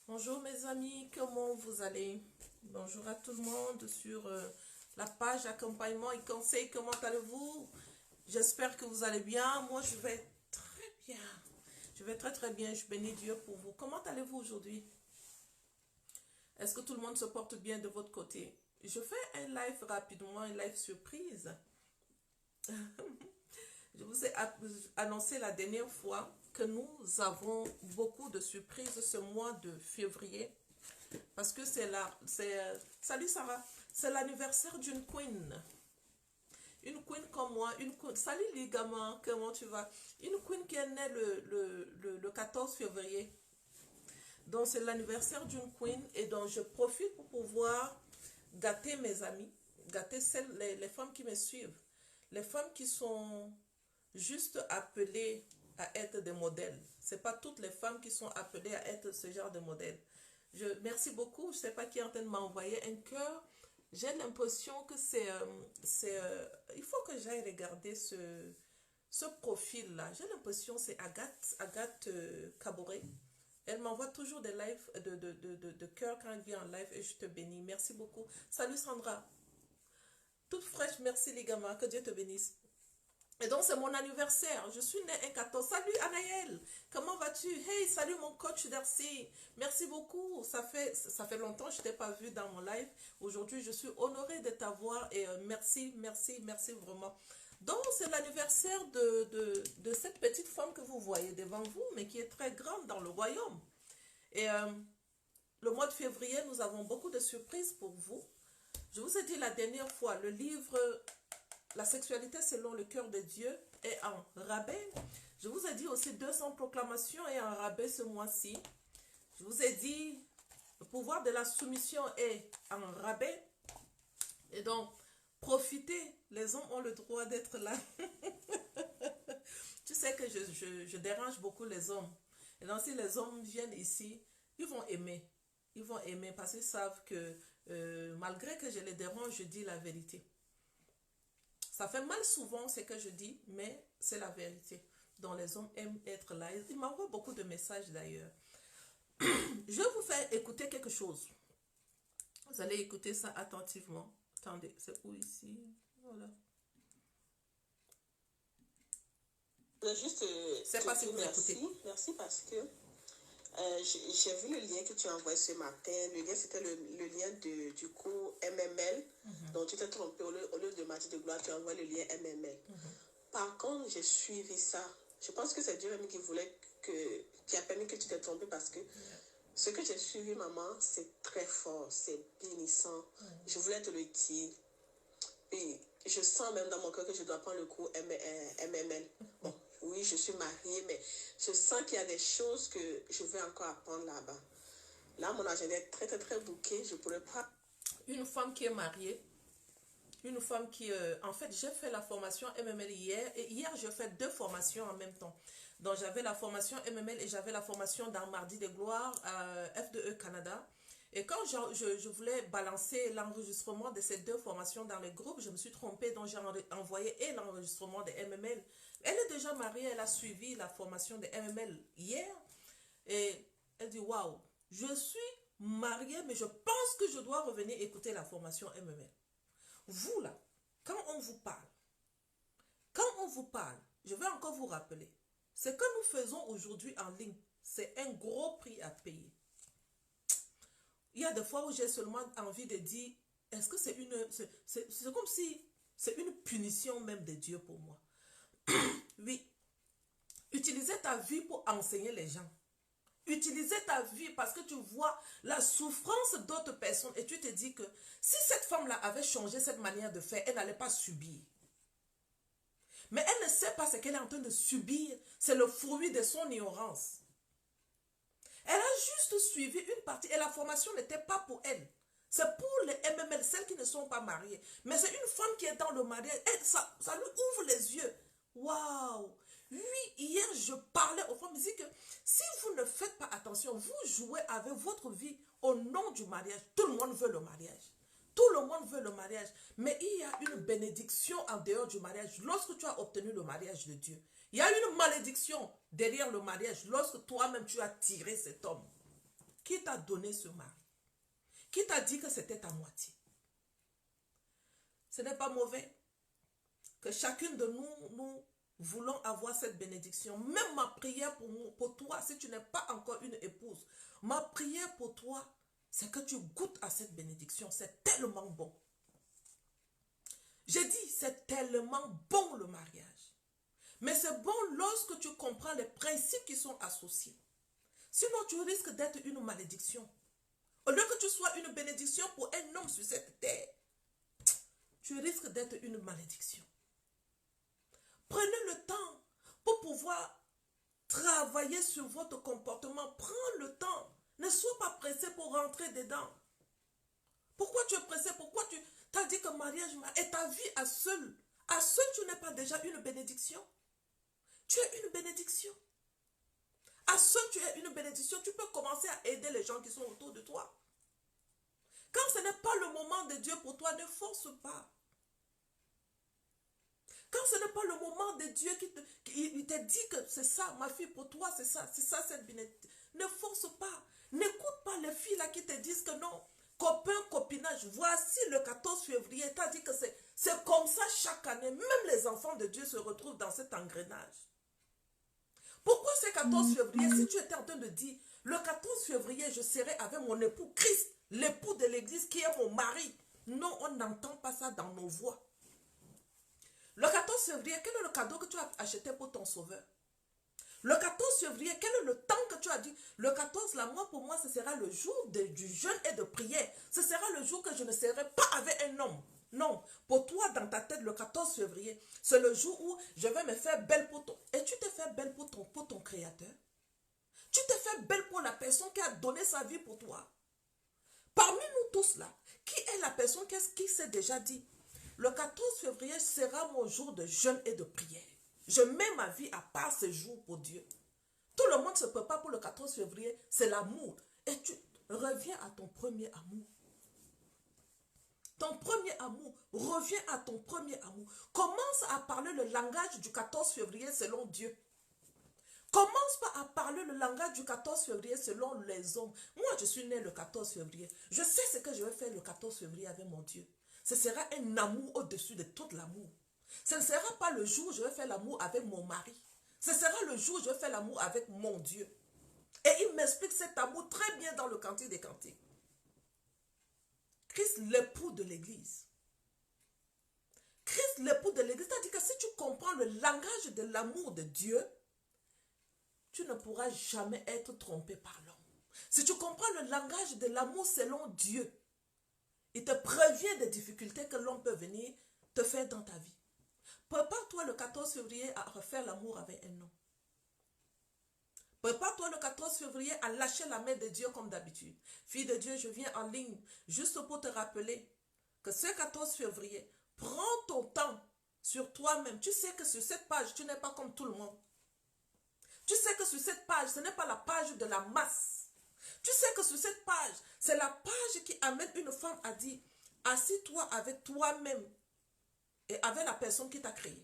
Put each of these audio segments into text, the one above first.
Bonjour mes amis, comment vous allez? Bonjour à tout le monde sur la page accompagnement et conseil, comment allez-vous? J'espère que vous allez bien, moi je vais très bien. Je vais très bien, je bénis Dieu pour vous. Comment allez-vous aujourd'hui? Est-ce que tout le monde se porte bien de votre côté? Je fais un live rapidement, un live surprise. Je vous ai annoncé la dernière fois que nous avons beaucoup de surprises ce mois de février. Parce que salut Sarah, c'est l'anniversaire d'une queen. Une queen comme moi, une queen, salut les gamins, comment tu vas? Une queen qui est née le 14 février. Donc c'est l'anniversaire d'une queen et donc je profite pour pouvoir gâter mes amis, gâter les femmes qui me suivent. Les femmes qui sont juste appelées à être des modèles. Ce n'est pas toutes les femmes qui sont appelées à être ce genre de modèles. Merci beaucoup. Je ne sais pas qui est en train de m'envoyer un cœur. J'ai l'impression que il faut que j'aille regarder ce profil-là. J'ai l'impression que c'est Agathe Caboret. Elle m'envoie toujours des lives de cœur quand elle vient en live et je te bénis. Merci beaucoup. Salut Sandra. Toute fraîche, merci les gamins. Que Dieu te bénisse. Et donc c'est mon anniversaire, je suis née un 14. Salut Anaël, comment vas-tu? Hey, salut mon coach Darcy, merci beaucoup, ça fait longtemps que je ne t'ai pas vu dans mon live. Aujourd'hui je suis honorée de t'avoir et merci vraiment. Donc c'est l'anniversaire de cette petite femme que vous voyez devant vous, mais qui est très grande dans le royaume. Et le mois de février, nous avons beaucoup de surprises pour vous. Je vous ai dit la dernière fois, le livre... La sexualité selon le cœur de Dieu est en rabais. Je vous ai dit aussi 200 proclamations est en rabais ce mois-ci. Je vous ai dit le pouvoir de la soumission est en rabais. Et donc, profitez. Les hommes ont le droit d'être là. Tu sais que je dérange beaucoup les hommes. Et donc, si les hommes viennent ici, ils vont aimer. Ils vont aimer parce qu'ils savent que malgré que je les dérange, je dis la vérité. Ça fait mal souvent ce que je dis, mais c'est la vérité. Donc les hommes aiment être là. Ils m'envoient beaucoup de messages d'ailleurs. Je vais vous faire écouter quelque chose. Vous allez écouter ça attentivement. Attendez, c'est où ici? Voilà. Juste c'est pas si vous écoutez. Merci parce que j'ai vu le lien que tu as envoyé ce matin. Le lien, c'était le lien du cours MML. Donc, tu t'es trompé. Au lieu de Mathis de Gloire, tu as envoyé le lien MML. Par contre, j'ai suivi ça. Je pense que c'est Dieu même qui a permis que tu t'es trompé parce que ce que j'ai suivi, maman, c'est très fort. C'est bénissant. Je voulais te le dire. Et je sens même dans mon cœur que je dois prendre le cours MML. Bon, oui, je suis mariée, mais je sens qu'il y a des choses que je vais encore apprendre là-bas. Là, mon agenda est très bouqué. Je ne pourrais pas... Une femme qui est mariée, une femme qui... en fait, j'ai fait la formation MML hier. Et hier, j'ai fait 2 formations en même temps. Donc, j'avais la formation MML et j'avais la formation dans Mardi de Gloire à F2E Canada. Et quand je voulais balancer l'enregistrement de ces 2 formations dans le groupe, je me suis trompée, donc j'ai envoyé et l'enregistrement de MML. Elle est déjà mariée, elle a suivi la formation de MML hier. Et elle dit, waouh, je suis mariée, mais je pense que je dois revenir écouter la formation MML. Vous là, quand on vous parle, je vais encore vous rappeler, ce que nous faisons aujourd'hui en ligne, c'est un gros prix à payer. Il y a des fois où j'ai seulement envie de dire, est-ce que c'est comme si c'est une punition même de Dieu pour moi. Oui, utilisez ta vie pour enseigner les gens. Utilisez ta vie parce que tu vois la souffrance d'autres personnes et tu te dis que si cette femme-là avait changé cette manière de faire, elle n'allait pas subir. Mais elle ne sait pas ce qu'elle est en train de subir. C'est le fruit de son ignorance. Elle a juste suivi une partie et la formation n'était pas pour elle. C'est pour les MML, celles qui ne sont pas mariées. Mais c'est une femme qui est dans le mariage. Ça lui ouvre les yeux. Waouh! Oui, hier, je parlais aux femmes, je dis que si vous ne faites pas attention, vous jouez avec votre vie au nom du mariage. Tout le monde veut le mariage. Tout le monde veut le mariage. Mais il y a une bénédiction en dehors du mariage lorsque tu as obtenu le mariage de Dieu. Il y a une malédiction derrière le mariage lorsque toi-même tu as tiré cet homme. Qui t'a donné ce mari? Qui t'a dit que c'était à moitié? Ce n'est pas mauvais que chacune de nous voulons avoir cette bénédiction. Même ma prière pour toi, si tu n'es pas encore une épouse, ma prière pour toi, c'est que tu goûtes à cette bénédiction. C'est tellement bon. J'ai dit, c'est tellement bon le mariage. Mais c'est bon lorsque tu comprends les principes qui sont associés. Sinon, tu risques d'être une malédiction. Au lieu que tu sois une bénédiction pour un homme sur cette terre, tu risques d'être une malédiction. Prenez le temps pour pouvoir travailler sur votre comportement. Prends le temps. Ne sois pas pressé pour rentrer dedans. Pourquoi tu es pressé? Pourquoi tu t'as dit que mariage et ta vie à seul? À seul, tu n'es pas déjà une bénédiction? Tu es une bénédiction. À seul, tu es une bénédiction. Tu peux commencer à aider les gens qui sont autour de toi. Quand ce n'est pas le moment de Dieu pour toi, ne force pas. Quand ce n'est pas le moment de Dieu qui te dit que c'est ça, ma fille, pour toi, c'est ça cette bénédiction. Ne force pas. N'écoute pas les filles là qui te disent que non, copain, copinage, voici le 14 février, tu as dit que c'est comme ça chaque année. Même les enfants de Dieu se retrouvent dans cet engrenage. Pourquoi c'est 14 février? Si tu étais en train de dire, le 14 février, je serai avec mon époux Christ, l'époux de l'église qui est mon mari. Non, on n'entend pas ça dans nos voix. Le 14 février, quel est le cadeau que tu as acheté pour ton sauveur? Le 14 février, quel est le temps que tu as dit? Le 14, là, moi, pour moi, ce sera le jour du jeûne et de prière. Ce sera le jour que je ne serai pas avec un homme. Non, pour toi, dans ta tête, le 14 février, c'est le jour où je vais me faire belle pour ton... Et tu te fais belle pour ton créateur? Tu te fais belle pour la personne qui a donné sa vie pour toi? Parmi nous tous, là, qui est la personne qui s'est déjà dit, le 14 février sera mon jour de jeûne et de prière. Je mets ma vie à part ce jour pour Dieu. Tout le monde ne se prépare pour le 14 février, c'est l'amour. Et tu reviens à ton premier amour. Ton premier amour, reviens à ton premier amour. Commence à parler le langage du 14 février selon Dieu. Commence pas à parler le langage du 14 février selon les hommes. Moi, je suis né le 14 février. Je sais ce que je vais faire le 14 février avec mon Dieu. Ce sera un amour au-dessus de tout l'amour. Ce ne sera pas le jour où je vais faire l'amour avec mon mari. Ce sera le jour où je vais faire l'amour avec mon Dieu. Et il m'explique cet amour très bien dans le Cantique des Cantiques. Christ, l'époux de l'église. Christ, l'époux de l'église, c'est-à-dire que si tu comprends le langage de l'amour de Dieu, tu ne pourras jamais être trompé par l'homme. Si tu comprends le langage de l'amour selon Dieu, il te prévient des difficultés que l'homme peut venir te faire dans ta vie. Prépare-toi le 14 février à refaire l'amour avec un homme. Prépare-toi le 14 février à lâcher la main de Dieu comme d'habitude. Fille de Dieu, je viens en ligne juste pour te rappeler que ce 14 février, prends ton temps sur toi-même. Tu sais que sur cette page, tu n'es pas comme tout le monde. Tu sais que sur cette page, ce n'est pas la page de la masse. Tu sais que sur cette page, c'est la page qui amène une femme à dire, assis-toi avec toi-même et avec la personne qui t'a créé.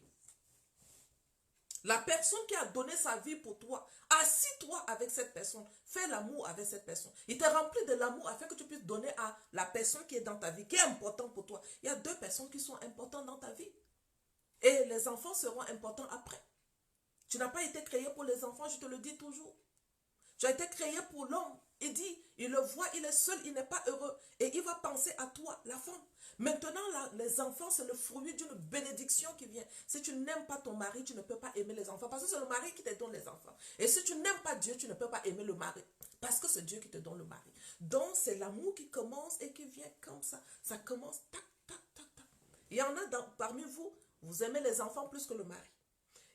La personne qui a donné sa vie pour toi, assis-toi avec cette personne, fais l'amour avec cette personne. Il te remplit de l'amour afin que tu puisses donner à la personne qui est dans ta vie, qui est importante pour toi. Il y a deux personnes qui sont importantes dans ta vie. Et les enfants seront importants après. Tu n'as pas été créé pour les enfants, je te le dis toujours. Tu as été créé pour l'homme. Il dit, il le voit, il est seul, il n'est pas heureux. Et il va penser à toi, la femme. Maintenant, là, les enfants, c'est le fruit d'une bénédiction qui vient. Si tu n'aimes pas ton mari, tu ne peux pas aimer les enfants. Parce que c'est le mari qui te donne les enfants. Et si tu n'aimes pas Dieu, tu ne peux pas aimer le mari. Parce que c'est Dieu qui te donne le mari. Donc, c'est l'amour qui commence et qui vient comme ça. Ça commence, tac, tac, tac, tac. Il y en a parmi vous, vous aimez les enfants plus que le mari.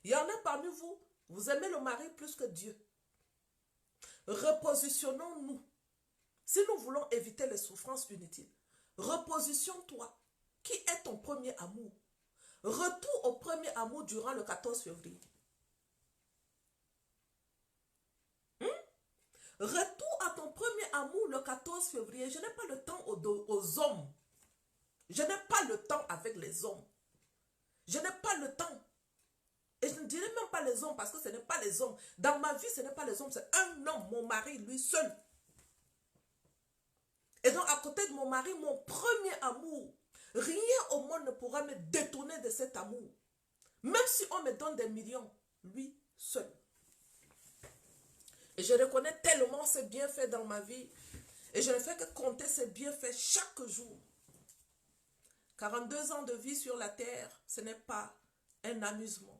Il y en a parmi vous, vous aimez le mari plus que Dieu. Repositionnons-nous. Si nous voulons éviter les souffrances inutiles, repositionne-toi. Qui est ton premier amour? Retour au premier amour durant le 14 février. Retour à ton premier amour le 14 février. Je n'ai pas le temps aux hommes. Je n'ai pas le temps avec les hommes. Je n'ai pas le temps. Et je ne dirais même pas les hommes parce que ce n'est pas les hommes. Dans ma vie, ce n'est pas les hommes, c'est un homme, mon mari, lui seul. Et donc, à côté de mon mari, mon premier amour, rien au monde ne pourra me détourner de cet amour. Même si on me donne des millions, lui seul. Et je reconnais tellement ses bienfaits dans ma vie. Et je ne fais que compter ses bienfaits chaque jour. 42 ans de vie sur la terre, ce n'est pas un amusement.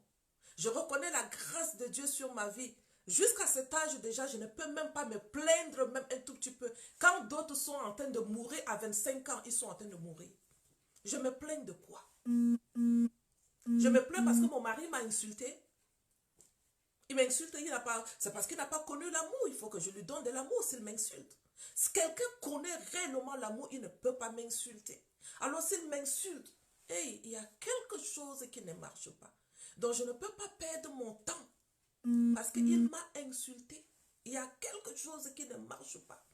Je reconnais la grâce de Dieu sur ma vie. Jusqu'à cet âge déjà, je ne peux même pas me plaindre, même un tout petit peu. Quand d'autres sont en train de mourir à 25 ans, ils sont en train de mourir. Je me plains de quoi? Je me plains parce que mon mari m'a insulté. Il m'insulte, c'est parce qu'il n'a pas connu l'amour. Il faut que je lui donne de l'amour s'il m'insulte. Si quelqu'un connaît réellement l'amour, il ne peut pas m'insulter. Alors s'il m'insulte, hey, il y a quelque chose qui ne marche pas. Donc je ne peux pas perdre mon temps parce qu'il m'a insulté. Il y a quelque chose qui ne marche pas.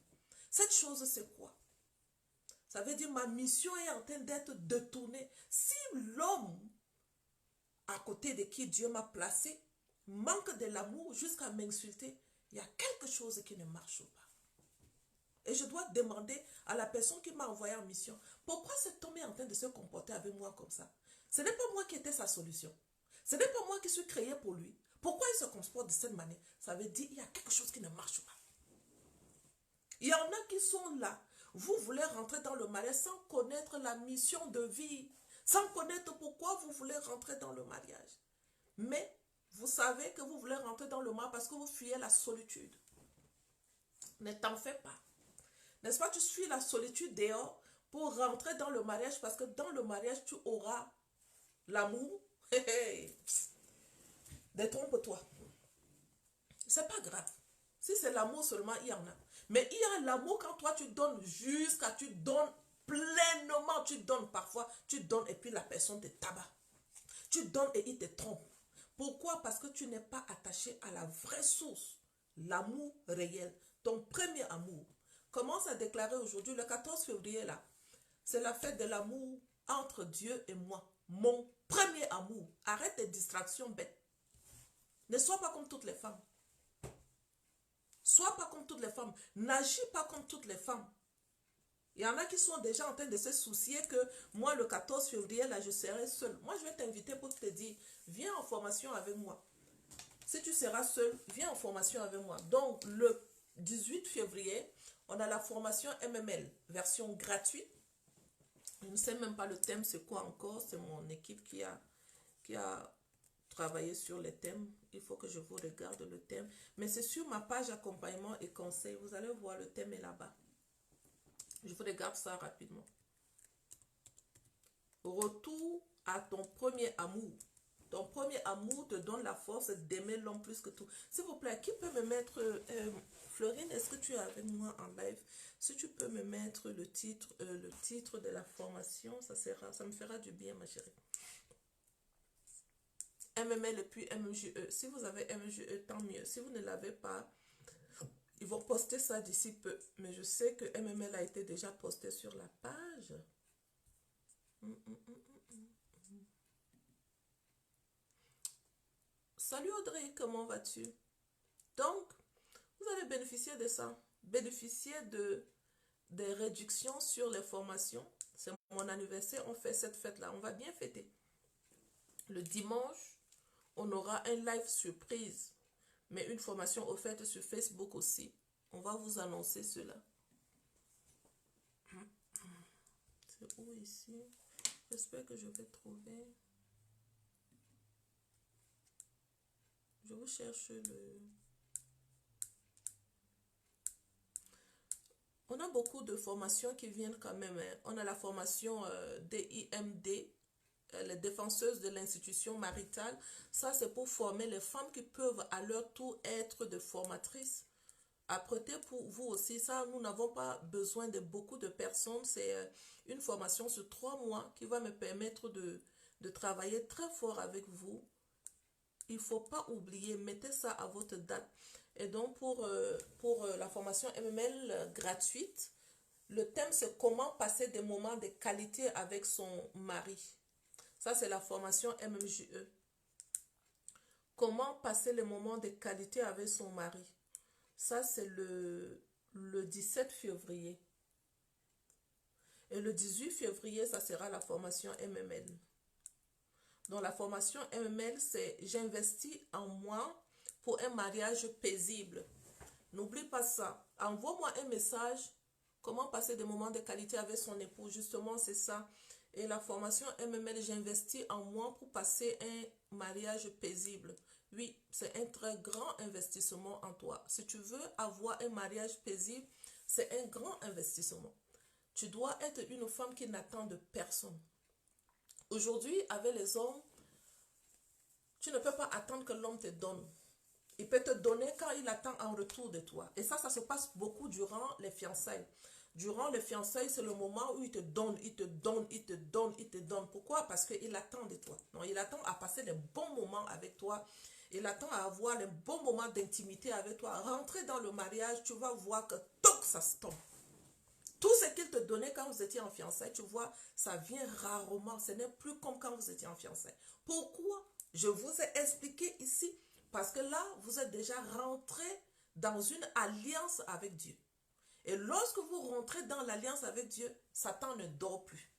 Cette chose, c'est quoi? Ça veut dire ma mission est en train d'être détournée. Si l'homme à côté de qui Dieu m'a placé manque de l'amour jusqu'à m'insulter, il y a quelque chose qui ne marche pas. Et je dois demander à la personne qui m'a envoyé en mission, pourquoi cet homme est en train de se comporter avec moi comme ça? Ce n'est pas moi qui étais sa solution. Ce n'est pas moi qui suis créé pour lui. Pourquoi il se comporte de cette manière? Ça veut dire qu'il y a quelque chose qui ne marche pas. Il y en a qui sont là. Vous voulez rentrer dans le mariage sans connaître la mission de vie, sans connaître pourquoi vous voulez rentrer dans le mariage. Mais vous savez que vous voulez rentrer dans le mariage parce que vous fuyez la solitude. Ne t'en fais pas. N'est-ce pas, tu fuis la solitude dehors pour rentrer dans le mariage parce que dans le mariage, tu auras l'amour. Détrompe-toi. C'est pas grave. Si c'est l'amour seulement, il y en a. Mais il y a l'amour quand toi tu donnes jusqu'à tu donnes pleinement, tu donnes parfois, tu donnes et puis la personne te tabasse. Tu donnes et il te trompe. Pourquoi? Parce que tu n'es pas attaché à la vraie source, l'amour réel, ton premier amour. Commence à déclarer aujourd'hui, le 14 février là, c'est la fête de l'amour entre Dieu et moi. Mon premier amour. Arrête tes distractions bêtes. Ne sois pas comme toutes les femmes. Sois pas comme toutes les femmes. N'agis pas comme toutes les femmes. Il y en a qui sont déjà en train de se soucier que moi, le 14 février, là, je serai seule. Moi, je vais t'inviter pour te dire, viens en formation avec moi. Si tu seras seule, viens en formation avec moi. Donc, le 18 février, on a la formation MML, version gratuite. Je ne sais même pas le thème, c'est quoi encore. C'est mon équipe qui a travaillé sur les thèmes. Il faut que je vous regarde le thème. Mais c'est sur ma page accompagnement et conseil. Vous allez voir, le thème est là-bas. Je vous regarde ça rapidement. Retour à ton premier amour. Ton premier amour te donne la force d'aimer l'homme plus que tout. S'il vous plaît, qui peut me mettre... Florine, est-ce que tu es avec moi en live? Si tu peux me mettre le titre de la formation, ça me fera du bien, ma chérie. MML et puis MJE. Si vous avez MJE, tant mieux. Si vous ne l'avez pas, ils vont poster ça d'ici peu. Mais je sais que MML a été déjà posté sur la page. Salut Audrey, comment vas-tu? Donc, vous allez bénéficier de ça. Bénéficier des réductions sur les formations. C'est mon anniversaire, on fait cette fête-là. On va bien fêter. Le dimanche, on aura un live surprise. Mais une formation offerte sur Facebook aussi. On va vous annoncer cela. C'est où ici? J'espère que je vais trouver. Je vous cherche le... On a beaucoup de formations qui viennent quand même. Hein. On a la formation DIMD, les défenseuses de l'institution maritale. Ça, c'est pour former les femmes qui peuvent à leur tour être des formatrices. Apprêtez pour vous aussi. Ça, nous n'avons pas besoin de beaucoup de personnes. C'est une formation sur 3 mois qui va me permettre de travailler très fort avec vous. Il ne faut pas oublier, mettez ça à votre date. Et donc, pour la formation MML gratuite, le thème, c'est comment passer des moments de qualité avec son mari. Ça, c'est la formation MMJE. Comment passer les moments de qualité avec son mari. Ça, c'est le 17 février. Et le 18 février, ça sera la formation MML. Donc, la formation MML, c'est « J'investis en moi pour un mariage paisible ». N'oublie pas ça. Envoie-moi un message. Comment passer des moments de qualité avec son époux. Justement, c'est ça. Et la formation MML, j'investis en moi pour passer un mariage paisible. Oui, c'est un très grand investissement en toi. Si tu veux avoir un mariage paisible, c'est un grand investissement. Tu dois être une femme qui n'attend de personne. Aujourd'hui, avec les hommes, tu ne peux pas attendre que l'homme te donne. Il peut te donner quand il attend en retour de toi. Et ça se passe beaucoup durant les fiançailles. Durant les fiançailles, c'est le moment où il te donne, il te donne, il te donne, il te donne. Pourquoi? Parce qu'il attend de toi. Non, il attend à passer des bons moments avec toi. Il attend à avoir les bons moments d'intimité avec toi. Rentrer dans le mariage, tu vas voir que toc, ça se tombe. Tout ce qu'il te donnait quand vous étiez en fiançailles, tu vois, ça vient rarement. Ce n'est plus comme quand vous étiez en fiançailles. Pourquoi? Je vous ai expliqué ici. Parce que là, vous êtes déjà rentré dans une alliance avec Dieu. Et lorsque vous rentrez dans l'alliance avec Dieu, Satan ne dort plus.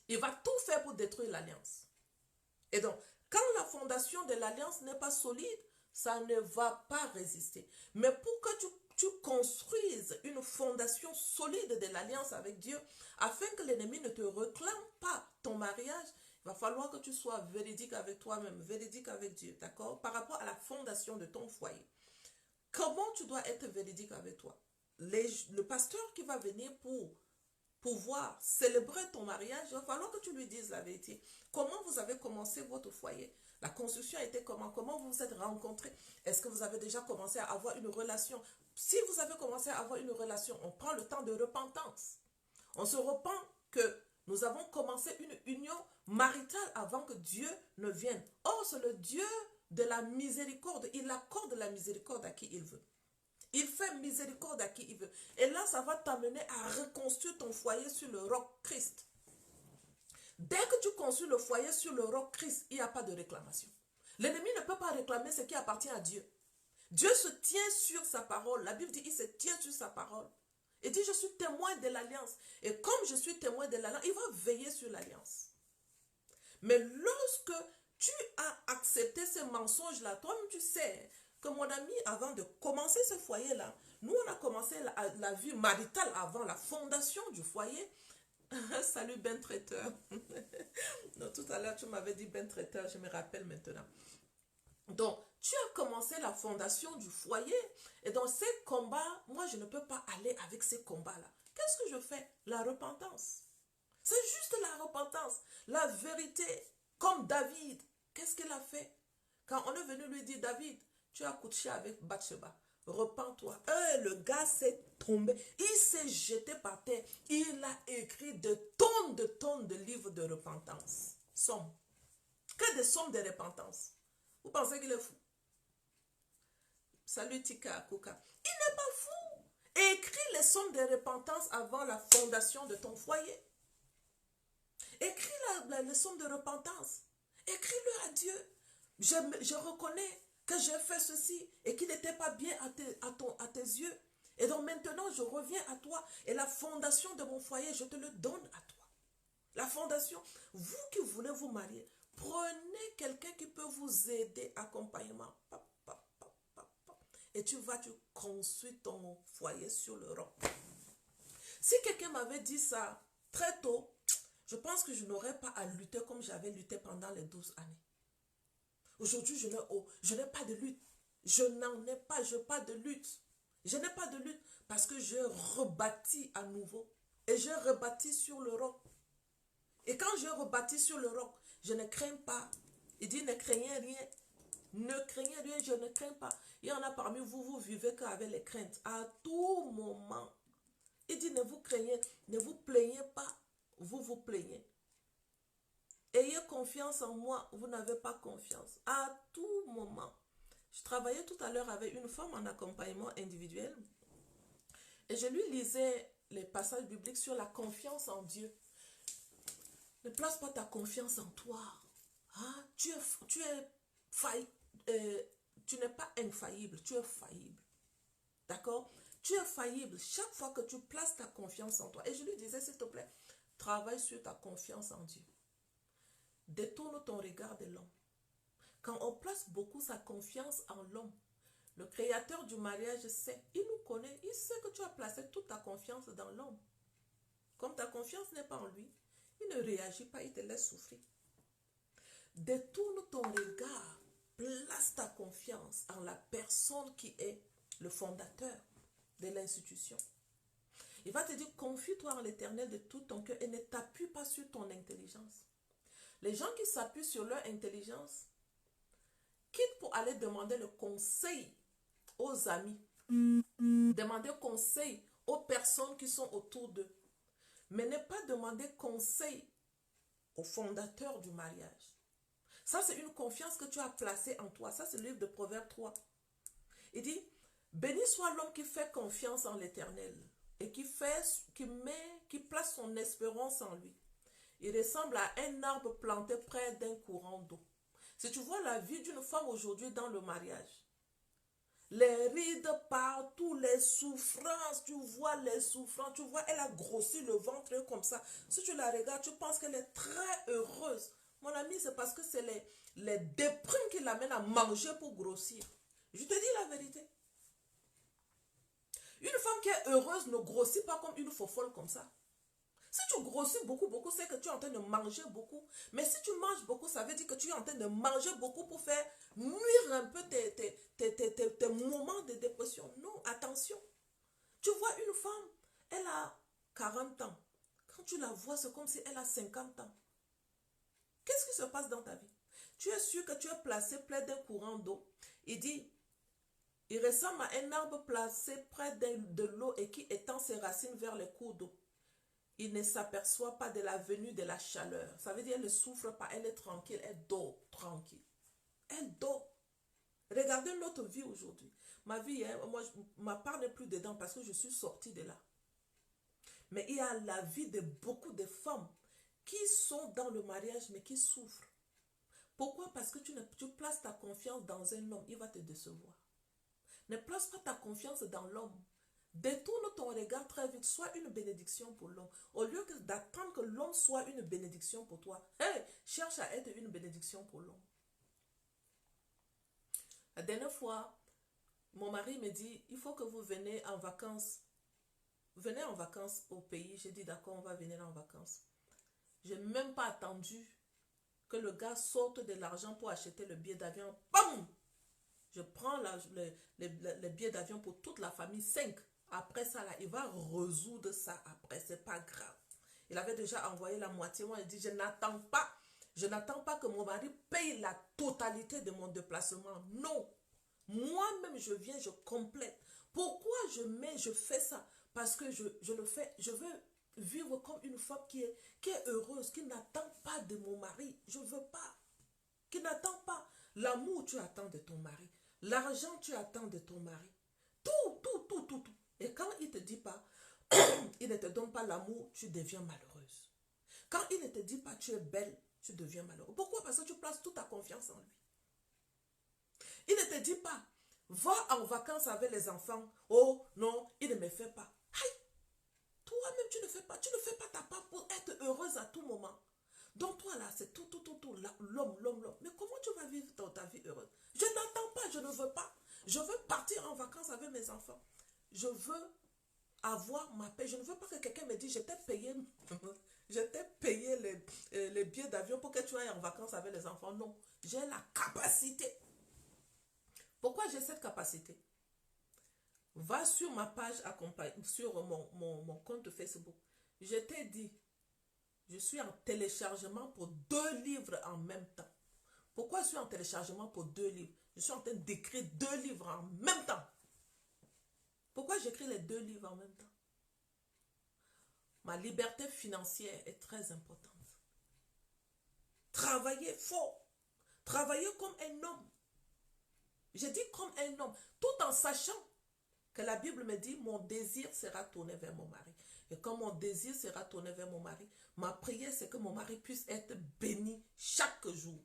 Il va tout faire pour détruire l'alliance. Et donc, quand la fondation de l'alliance n'est pas solide, ça ne va pas résister. Mais pour que tu construises une fondation solide de l'alliance avec Dieu, afin que l'ennemi ne te réclame pas ton mariage, il va falloir que tu sois véridique avec toi-même, véridique avec Dieu, d'accord? Par rapport à la fondation de ton foyer. Comment tu dois être véridique avec toi? Le pasteur qui va venir pour pouvoir célébrer ton mariage, il va falloir que tu lui dises la vérité. Comment vous avez commencé votre foyer? La construction a été comment? Comment vous vous êtes rencontrés? Est-ce que vous avez déjà commencé à avoir une relation? Si vous avez commencé à avoir une relation, on prend le temps de repentance. On se repent que nous avons commencé une union maritale avant que Dieu ne vienne. Or, c'est le Dieu de la miséricorde. Il accorde la miséricorde à qui il veut. Il fait miséricorde à qui il veut. Et là, ça va t'amener à reconstruire ton foyer sur le roc Christ. Dès que tu construis le foyer sur le roc Christ, il n'y a pas de réclamation. L'ennemi ne peut pas réclamer ce qui appartient à Dieu. Dieu se tient sur sa parole. La Bible dit qu'il se tient sur sa parole. Il dit, je suis témoin de l'alliance. Et comme je suis témoin de l'alliance, il va veiller sur l'alliance. Mais lorsque tu as accepté ce mensonge-là, toi-même tu sais que mon ami, avant de commencer ce foyer-là, nous on a commencé la vie maritale avant la fondation du foyer. Salut Ben Traiteur. Donc, tout à l'heure tu m'avais dit Ben Traiteur, je me rappelle maintenant. Donc, tu as commencé la fondation du foyer. Et dans ces combats, moi, je ne peux pas aller avec ces combats-là. Qu'est-ce que je fais? La repentance. C'est juste la repentance. La vérité. Comme David. Qu'est-ce qu'il a fait? Quand on est venu lui dire, David, tu as couché avec Bathsheba. Repends-toi. Le gars s'est tombé. Il s'est jeté par terre. Il a écrit de tonnes de livres de repentance. Sommes. Que des sommes de repentance. Vous pensez qu'il est fou? Salut Tika Kuka. Il n'est pas fou. Écris les sommes de repentance avant la fondation de ton foyer. Écris les sommes de repentance. Écris-le à Dieu. Je reconnais que j'ai fait ceci et qu'il n'était pas bien à tes yeux. Et donc maintenant, je reviens à toi. Et la fondation de mon foyer, je te le donne à toi. La fondation, vous qui voulez vous marier, prenez quelqu'un qui peut vous aider, accompagnement. Et tu construis ton foyer sur le roc. Si quelqu'un m'avait dit ça très tôt, je pense que je n'aurais pas à lutter comme j'avais lutté pendant les 12 années. Aujourd'hui, je n'ai pas de lutte. Je n'en ai pas, je n'ai pas de lutte. Je n'ai pas de lutte parce que je rebâtis à nouveau. Et je rebâtis sur le roc. Et quand je rebâtis sur le roc, je ne crains pas. Il dit, ne craignez rien. Ne craignez rien, je ne crains pas. Il y en a parmi vous, vous vivez qu'avec les craintes. À tout moment. Il dit, ne vous craignez, ne vous plaignez pas. Vous vous plaignez. Ayez confiance en moi, vous n'avez pas confiance. À tout moment. Je travaillais tout à l'heure avec une femme en accompagnement individuel et je lui lisais les passages bibliques sur la confiance en Dieu. Ne place pas ta confiance en toi. Hein? Tu n'es pas infaillible, tu es faillible. D'accord? Tu es faillible chaque fois que tu places ta confiance en toi. Et je lui disais, s'il te plaît, travaille sur ta confiance en Dieu. Détourne ton regard de l'homme. Quand on place beaucoup sa confiance en l'homme, le créateur du mariage sait, il nous connaît, il sait que tu as placé toute ta confiance dans l'homme. Comme ta confiance n'est pas en lui, il ne réagit pas, il te laisse souffrir. Détourne ton regard, place ta confiance en la personne qui est le fondateur de l'institution. Il va te dire, confie-toi en l'Éternel de tout ton cœur et ne t'appuie pas sur ton intelligence. Les gens qui s'appuient sur leur intelligence, quitte pour aller demander le conseil aux amis, demander conseil aux personnes qui sont autour d'eux, mais ne pas demander conseil au fondateur du mariage. Ça, c'est une confiance que tu as placée en toi. Ça, c'est le livre de Proverbes 3. Il dit, béni soit l'homme qui fait confiance en l'Éternel et qui place son espérance en lui. Il ressemble à un arbre planté près d'un courant d'eau. Si tu vois la vie d'une femme aujourd'hui dans le mariage, les rides partout, les souffrances, tu vois les souffrances, tu vois, elle a grossi le ventre comme ça. Si tu la regardes, tu penses qu'elle est très heureuse. Mon ami, c'est parce que c'est les déprimes qui l'amènent à manger pour grossir. Je te dis la vérité. Une femme qui est heureuse ne grossit pas comme une fofolle comme ça. Si tu grossis beaucoup, c'est que tu es en train de manger beaucoup. Mais si tu manges beaucoup, ça veut dire que tu es en train de manger beaucoup pour faire nuire un peu tes moments de dépression. Non, attention. Tu vois une femme, elle a 40 ans. Quand tu la vois, c'est comme si elle a 50 ans. Qu'est-ce qui se passe dans ta vie? Tu es sûr que tu es placé près d'un courant d'eau. Il dit, il ressemble à un arbre placé près de l'eau et qui étend ses racines vers les cours d'eau. Il ne s'aperçoit pas de la venue de la chaleur. Ça veut dire qu'elle ne souffre pas, elle est tranquille, elle dort tranquille. Elle dort. Regardez notre vie aujourd'hui. Ma vie, moi, ma part n'est plus dedans parce que je suis sortie de là. Mais il y a la vie de beaucoup de femmes qui sont dans le mariage mais qui souffrent. Pourquoi? Parce que tu places ta confiance dans un homme, il va te décevoir. Ne place pas ta confiance dans l'homme. Détourne ton regard très vite, sois une bénédiction pour l'homme. Au lieu d'attendre que l'homme soit une bénédiction pour toi, hey, cherche à être une bénédiction pour l'homme. La dernière fois, mon mari me dit, il faut que vous venez en vacances. Venez en vacances au pays. J'ai dit, d'accord, on va venir en vacances. Je n'ai même pas attendu que le gars sorte de l'argent pour acheter le billet d'avion. Bam! Je prends le billet d'avion pour toute la famille, 5. Après ça, là, il va résoudre ça après, c'est pas grave. Il avait déjà envoyé la moitié. Moi, il dit, je n'attends pas que mon mari paye la totalité de mon déplacement. Non. Moi-même, je viens, je complète. Pourquoi je fais ça? Parce que je le fais, je veux vivre comme une femme qui est heureuse, qui n'attend pas de mon mari. Je ne veux pas. Qui n'attend pas. L'amour, tu attends de ton mari. L'argent, tu attends de ton mari. Tout. Et quand il ne te dit pas, il ne te donne pas l'amour, tu deviens malheureuse. Quand il ne te dit pas, tu es belle, tu deviens malheureuse. Pourquoi? Parce que tu places toute ta confiance en lui. Il ne te dit pas, va en vacances avec les enfants. Oh non, il ne me fait pas. Aïe, toi-même, tu ne fais pas ta part pour être heureuse à tout moment. Donc toi là, c'est tout, l'homme. Mais comment tu vas vivre dans ta vie heureuse? Je n'entends pas, je ne veux pas. Je veux partir en vacances avec mes enfants. Je veux avoir ma paix. Je ne veux pas que quelqu'un me dise, je t'ai payé les billets d'avion pour que tu ailles en vacances avec les enfants. Non, j'ai la capacité. Pourquoi j'ai cette capacité? Va sur ma page, sur mon compte Facebook. Je t'ai dit, je suis en téléchargement pour 2 livres en même temps. Pourquoi je suis en téléchargement pour 2 livres? Je suis en train d'écrire 2 livres en même temps. Pourquoi j'écris les 2 livres en même temps? Ma liberté financière est très importante. Travaillez fort. Travaillez comme un homme. J'ai dit comme un homme, tout en sachant que la Bible me dit, mon désir sera tourné vers mon mari. Et quand mon désir sera tourné vers mon mari, ma prière, c'est que mon mari puisse être béni chaque jour.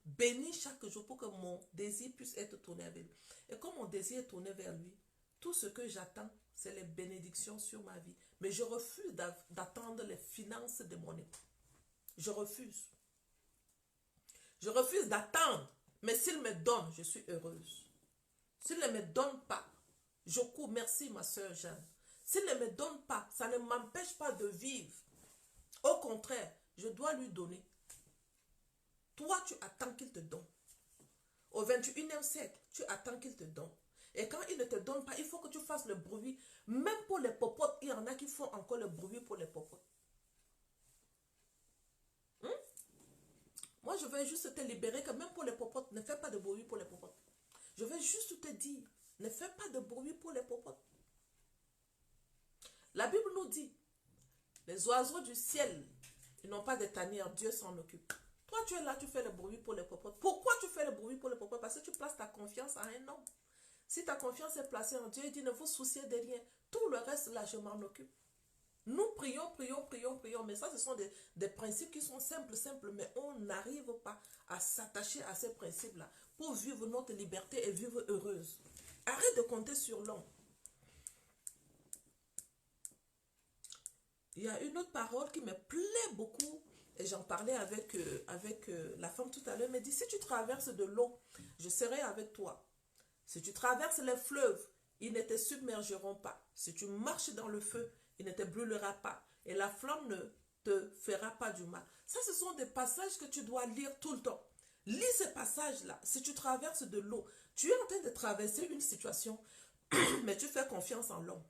Béni chaque jour pour que mon désir puisse être tourné vers lui. Et quand mon désir est tourné vers lui, tout ce que j'attends, c'est les bénédictions sur ma vie. Mais je refuse d'attendre les finances de mon époux. Je refuse. Je refuse d'attendre. Mais s'il me donne, je suis heureuse. S'il ne me donne pas, je cours. Merci ma soeur Jeanne. S'il ne me donne pas, ça ne m'empêche pas de vivre. Au contraire, je dois lui donner. Toi, tu attends qu'il te donne. Au 21e siècle, tu attends qu'il te donne. Et quand il ne te donne pas, il faut que tu fasses le bruit. Même pour les popotes, il y en a qui font encore le bruit pour les popotes. Moi, je veux juste te libérer que même pour les popotes, ne fais pas de bruit pour les popotes. Je veux juste te dire, ne fais pas de bruit pour les popotes. La Bible nous dit, les oiseaux du ciel, ils n'ont pas de tanière, Dieu s'en occupe. Toi, tu es là, tu fais le bruit pour les popotes. Pourquoi tu fais le bruit pour les popotes? Parce que tu places ta confiance à un homme. Si ta confiance est placée en Dieu, il dit, ne vous souciez de rien. Tout le reste, là, je m'en occupe. Nous prions, mais ça, ce sont des principes qui sont simples, mais on n'arrive pas à s'attacher à ces principes-là pour vivre notre liberté et vivre heureuse. Arrête de compter sur l'homme. Il y a une autre parole qui me plaît beaucoup, et j'en parlais avec la femme tout à l'heure, elle me dit, si tu traverses de l'eau, je serai avec toi. Si tu traverses les fleuves, ils ne te submergeront pas. Si tu marches dans le feu, il ne te brûlera pas. Et la flamme ne te fera pas du mal. Ça, ce sont des passages que tu dois lire tout le temps. Lis ces passages-là. Si tu traverses de l'eau, tu es en train de traverser une situation, mais tu fais confiance en l'homme.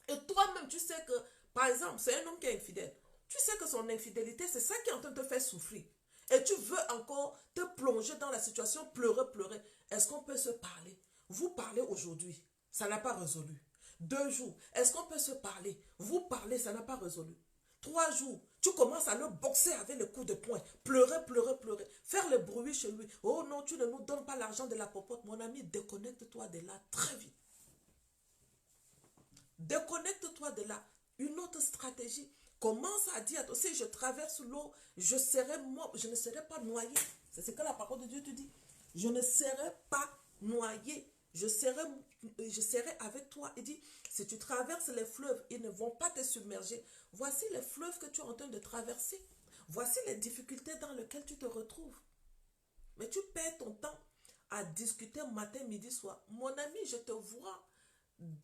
Et toi-même, tu sais que, par exemple, c'est un homme qui est infidèle. Tu sais que son infidélité, c'est ça qui est en train de te faire souffrir. Et tu veux encore te plonger dans la situation, pleurer. Est-ce qu'on peut se parler? Vous parlez aujourd'hui, ça n'a pas résolu. 2 jours, est-ce qu'on peut se parler? Vous parlez, ça n'a pas résolu. 3 jours, tu commences à le boxer avec le coup de poing. Pleurer. Faire le bruit chez lui. Oh non, tu ne nous donnes pas l'argent de la popote. Mon ami, déconnecte-toi de là très vite. Déconnecte-toi de là. Une autre stratégie. Commence à dire, si je traverse l'eau, je ne serai pas noyé. C'est ce que la parole de Dieu te dit. Je ne serai pas noyé. Je serai avec toi. Il dit, si tu traverses les fleuves, ils ne vont pas te submerger. Voici les fleuves que tu es en train de traverser. Voici les difficultés dans lesquelles tu te retrouves. Mais tu perds ton temps à discuter matin, midi, soir. Mon ami, je te vois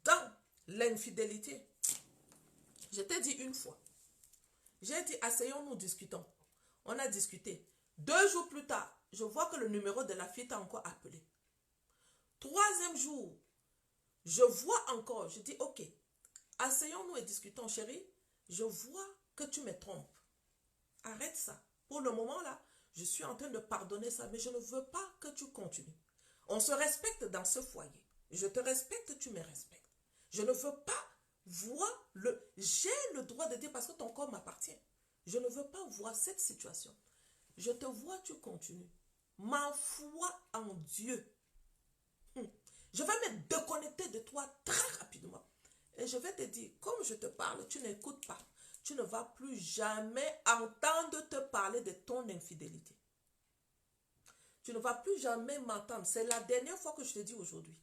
dans l'infidélité. Je t'ai dit une fois. J'ai dit, asseyons-nous, discutons. On a discuté. 2 jours plus tard, je vois que le numéro de la fille t'a encore appelé. 3e jour, je vois encore, je dis, ok, asseyons-nous et discutons, chérie. Je vois que tu me trompes. Arrête ça. Pour le moment là, je suis en train de pardonner ça, mais je ne veux pas que tu continues. On se respecte dans ce foyer. Je te respecte, tu me respectes. Je ne veux pas voir j'ai le droit de dire parce que ton corps m'appartient. Je ne veux pas voir cette situation. Je te vois, tu continues. Ma foi en Dieu. Je vais me déconnecter de toi très rapidement. Et je vais te dire, comme je te parle, tu n'écoutes pas. Tu ne vas plus jamais entendre te parler de ton infidélité. Tu ne vas plus jamais m'entendre. C'est la dernière fois que je te dis aujourd'hui.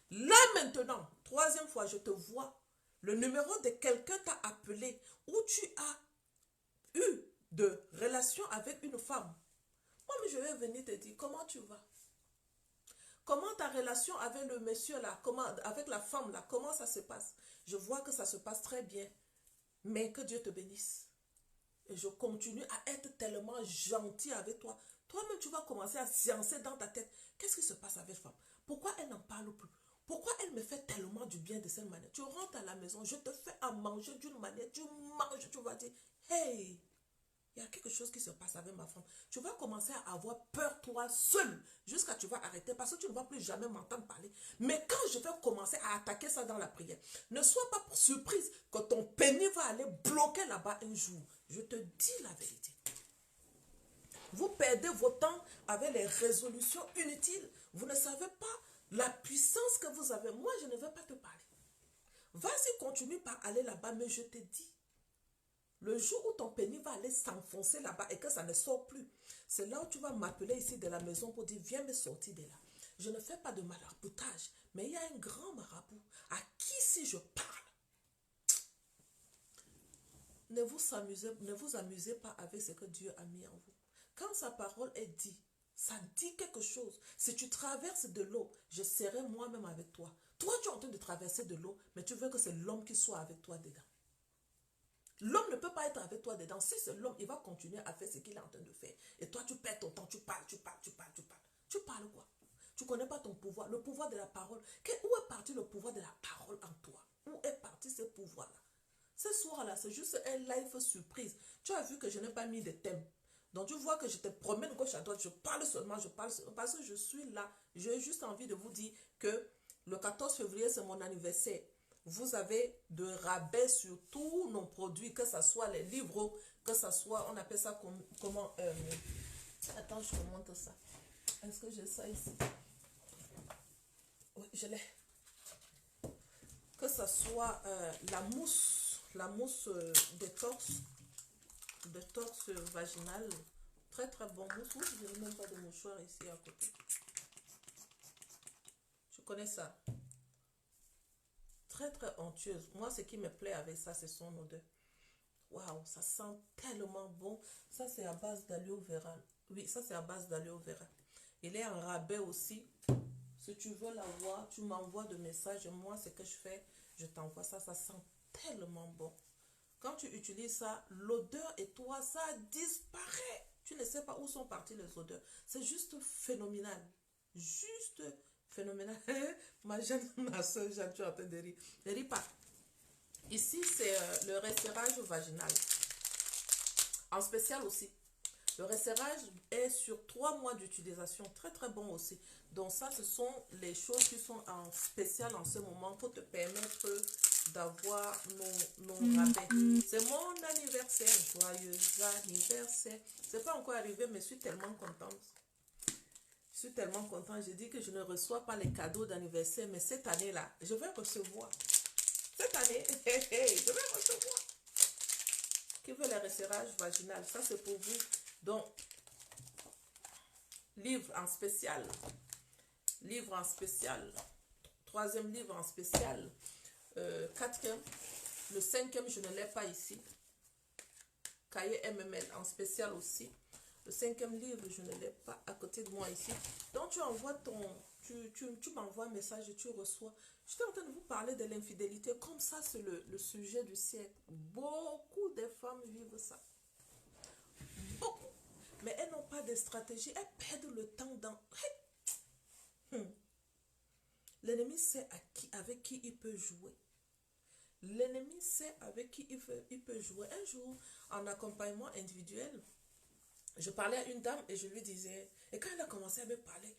Là maintenant, 3e fois, je te vois. Le numéro de quelqu'un t'a appelé où tu as eu de relation avec une femme. Moi, je vais venir te dire, comment tu vas? Comment ta relation avec le monsieur là, avec la femme là, comment ça se passe? Je vois que ça se passe très bien. Mais que Dieu te bénisse. Et je continue à être tellement gentil avec toi. Toi-même, tu vas commencer à sciencer dans ta tête. Qu'est-ce qui se passe avec la femme? Pourquoi elle n'en parle plus? Pourquoi elle me fait tellement du bien de cette manière? Tu rentres à la maison, je te fais à manger d'une manière, tu manges, tu vas dire, hey, il y a quelque chose qui se passe avec ma femme. Tu vas commencer à avoir peur toi seul jusqu'à tu vas arrêter parce que tu ne vas plus jamais m'entendre parler. Mais quand je vais commencer à attaquer ça dans la prière, ne sois pas surprise que ton pénis va aller bloquer là-bas un jour. Je te dis la vérité. Vous perdez perdez votre temps avec les résolutions inutiles. Vous ne savez pas la puissance que vous avez. Moi, je ne vais pas te parler. Vas-y, continue par aller là-bas, mais je te dis, le jour où ton pénis va aller s'enfoncer là-bas et que ça ne sort plus, c'est là où tu vas m'appeler ici de la maison pour dire, viens me sortir de là. Je ne fais pas de maraboutage, mais il y a un grand marabout à qui si je parle, ne vous amusez pas avec ce que Dieu a mis en vous. Quand sa parole est dit, ça dit quelque chose. Si tu traverses de l'eau, je serai moi-même avec toi. Toi, tu es en train de traverser de l'eau, mais tu veux que c'est l'homme qui soit avec toi dedans. L'homme ne peut pas être avec toi dedans. Si c'est l'homme, il va continuer à faire ce qu'il est en train de faire. Et toi, tu perds ton temps, tu parles. Tu parles quoi? Tu ne connais pas ton pouvoir, le pouvoir de la parole. Où est parti le pouvoir de la parole en toi? Où est parti ce pouvoir-là? Ce soir-là, c'est juste un live surprise. Tu as vu que je n'ai pas mis de thème. Donc, tu vois que je te promène gauche à droite. Je parle seulement, parce que je suis là. J'ai juste envie de vous dire que le 14 février, c'est mon anniversaire. Vous avez de rabais sur tous nos produits, que ce soit les livres, que ce soit, on appelle ça comment... attends, je te montre ça. Est-ce que j'ai ça ici? Oui, je l'ai. Que ce soit la mousse détox vaginale. Très très bon mousse. Oui, je n'ai même pas de mouchoir ici à côté. Tu connais ça? Très très onctueuse. Moi, ce qui me plaît avec ça, c'est son odeur. Waouh, ça sent tellement bon. Ça, c'est à base d'aloe vera. Oui, ça, c'est à base d'aloe vera. Il est en rabais aussi. Si tu veux l'avoir, tu m'envoies de messages. Moi, ce que je fais, je t'envoie ça. Ça sent tellement bon. Quand tu utilises ça, l'odeur et toi, ça disparaît. Tu ne sais pas où sont parties les odeurs. C'est juste phénoménal. Juste phénoménal. Ma soeur Jeanne, tu es en train de rire. Ne ris pas. Ici, c'est le resserrage vaginal. En spécial aussi. Le resserrage est sur 3 mois d'utilisation. Très très bon aussi. Donc ça, ce sont les choses qui sont en spécial en ce moment pour te permettre d'avoir nos rabais. C'est mon anniversaire. Joyeux anniversaire. C'est pas encore arrivé, mais je suis tellement contente. Je suis tellement contente. J'ai dit que je ne reçois pas les cadeaux d'anniversaire, mais cette année-là, je vais recevoir. Cette année, je vais recevoir. Qui veut le resserrage vaginal? Ça, c'est pour vous. Donc, livre en spécial. Livre en spécial. 3e livre en spécial. 4e. Le 5e, je ne l'ai pas ici. Cahier MML en spécial aussi. Le 5e livre, je ne l'ai pas à côté de moi ici. Donc, tu envoies tu m'envoies un message et tu reçois. J'étais en train de vous parler de l'infidélité. Comme ça, c'est le sujet du siècle. Beaucoup de femmes vivent ça. Beaucoup. Mais elles n'ont pas de stratégie. Elles perdent le temps dans... L'ennemi sait avec qui il peut jouer. L'ennemi sait avec qui il peut jouer. Un jour, en accompagnement individuel, je parlais à une dame et je lui disais... Et quand elle a commencé à me parler,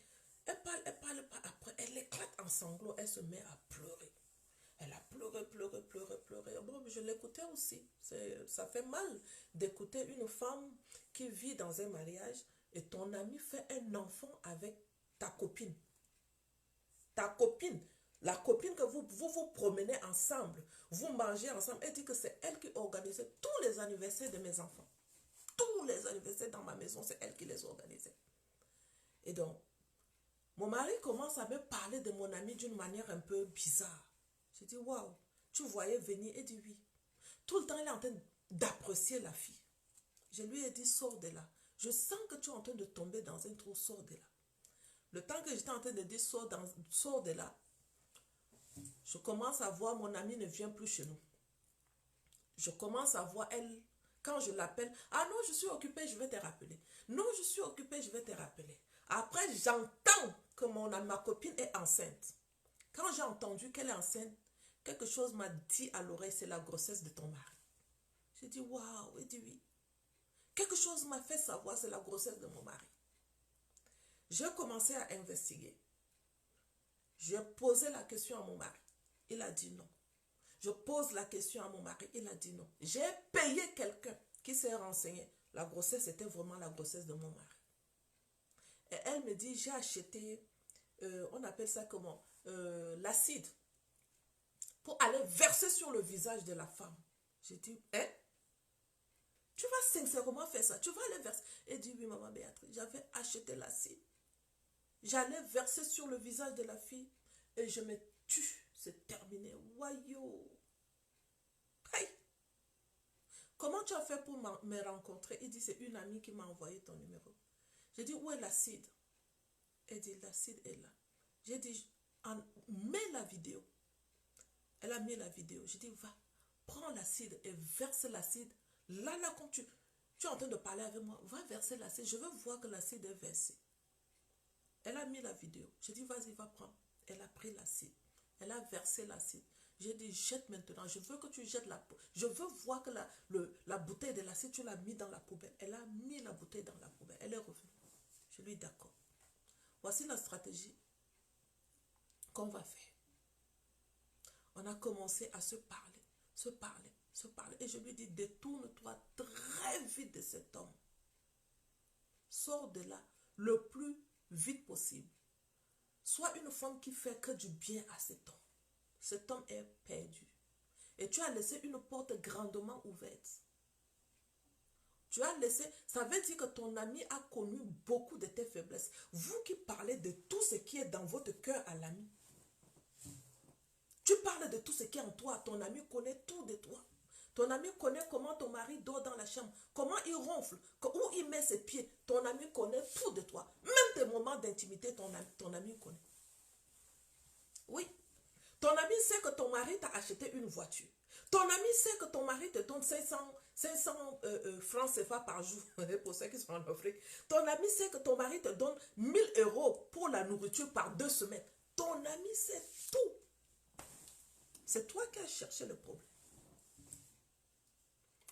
elle parle pas après. Elle éclate en sanglots. Elle se met à pleurer. Elle a pleuré. Bon, je l'écoutais aussi. Ça fait mal d'écouter une femme qui vit dans un mariage et ton ami fait un enfant avec ta copine. Ta copine, la copine que vous promenez ensemble, vous mangez ensemble, elle dit que c'est elle qui organisait tous les anniversaires de mes enfants. Tous les anniversaires dans ma maison, c'est elle qui les organisait. Et donc, mon mari commence à me parler de mon ami d'une manière un peu bizarre. J'ai dit, waouh, tu voyais venir? Et dit oui. Tout le temps, il est en train d'apprécier la fille. Je lui ai dit, sors de là. Je sens que tu es en train de tomber dans un trou, sors de là. Le temps que j'étais en train de dire, sors de là, je commence à voir mon ami ne vient plus chez nous. Je commence à voir elle, quand je l'appelle, ah non, je suis occupée, je vais te rappeler. Non, je suis occupée, je vais te rappeler. Après, j'entends que ma copine est enceinte. Quand j'ai entendu qu'elle est enceinte, quelque chose m'a dit à l'oreille, c'est la grossesse de ton mari. J'ai dit, waouh, il dit oui. Quelque chose m'a fait savoir, c'est la grossesse de mon mari. J'ai commencé à investiguer. J'ai posé la question à mon mari. Il a dit non. Je pose la question à mon mari. Il a dit non. J'ai payé quelqu'un qui s'est renseigné. La grossesse était vraiment la grossesse de mon mari. Et elle me dit, j'ai acheté, on appelle ça comment, l'acide, pour aller verser sur le visage de la femme. J'ai dit, hein? Tu vas sincèrement faire ça? Tu vas aller verser? Elle dit, oui, maman Béatrice, j'avais acheté l'acide. J'allais verser sur le visage de la fille et je me tue. C'est terminé. Wayo. Hey. Comment tu as fait pour me rencontrer? Il dit, c'est une amie qui m'a envoyé ton numéro. J'ai dit, où est l'acide? Elle dit, l'acide est là. J'ai dit, mets la vidéo. Elle a mis la vidéo. J'ai dit, va, prends l'acide et verse l'acide. Là, comme tu es en train de parler avec moi, va verser l'acide. Je veux voir que l'acide est versé. Elle a mis la vidéo. J'ai dit, vas-y, va prendre. Elle a pris l'acide. Elle a versé l'acide. J'ai dit, jette maintenant. Je veux que tu jettes la poubelle. Je veux voir que la bouteille de l'acide, tu l'as mis dans la poubelle. Elle a mis la bouteille dans la poubelle. Elle est revenue. Je lui dis, d'accord. Voici la stratégie qu'on va faire. On a commencé à se parler, se parler, se parler. Et je lui dis, détourne-toi très vite de cet homme. Sors de là le plus vite possible. Sois une femme qui fait que du bien à cet homme. Cet homme est perdu. Et tu as laissé une porte grandement ouverte. Tu as laissé, ça veut dire que ton ami a connu beaucoup de tes faiblesses. Vous qui parlez de tout ce qui est dans votre cœur à l'ami. Tu parles de tout ce qui est en toi. Ton ami connaît tout de toi. Ton ami connaît comment ton mari dort dans la chambre, comment il ronfle, où il met ses pieds. Ton ami connaît tout de toi. Même tes moments d'intimité, ton ami connaît. Oui. Ton ami sait que ton mari t'a acheté une voiture. Ton ami sait que ton mari te donne 500 francs CFA par jour. Pour ceux qui sont en Afrique. Ton ami sait que ton mari te donne 1000 € pour la nourriture par 2 semaines. Ton ami sait tout. C'est toi qui as cherché le problème.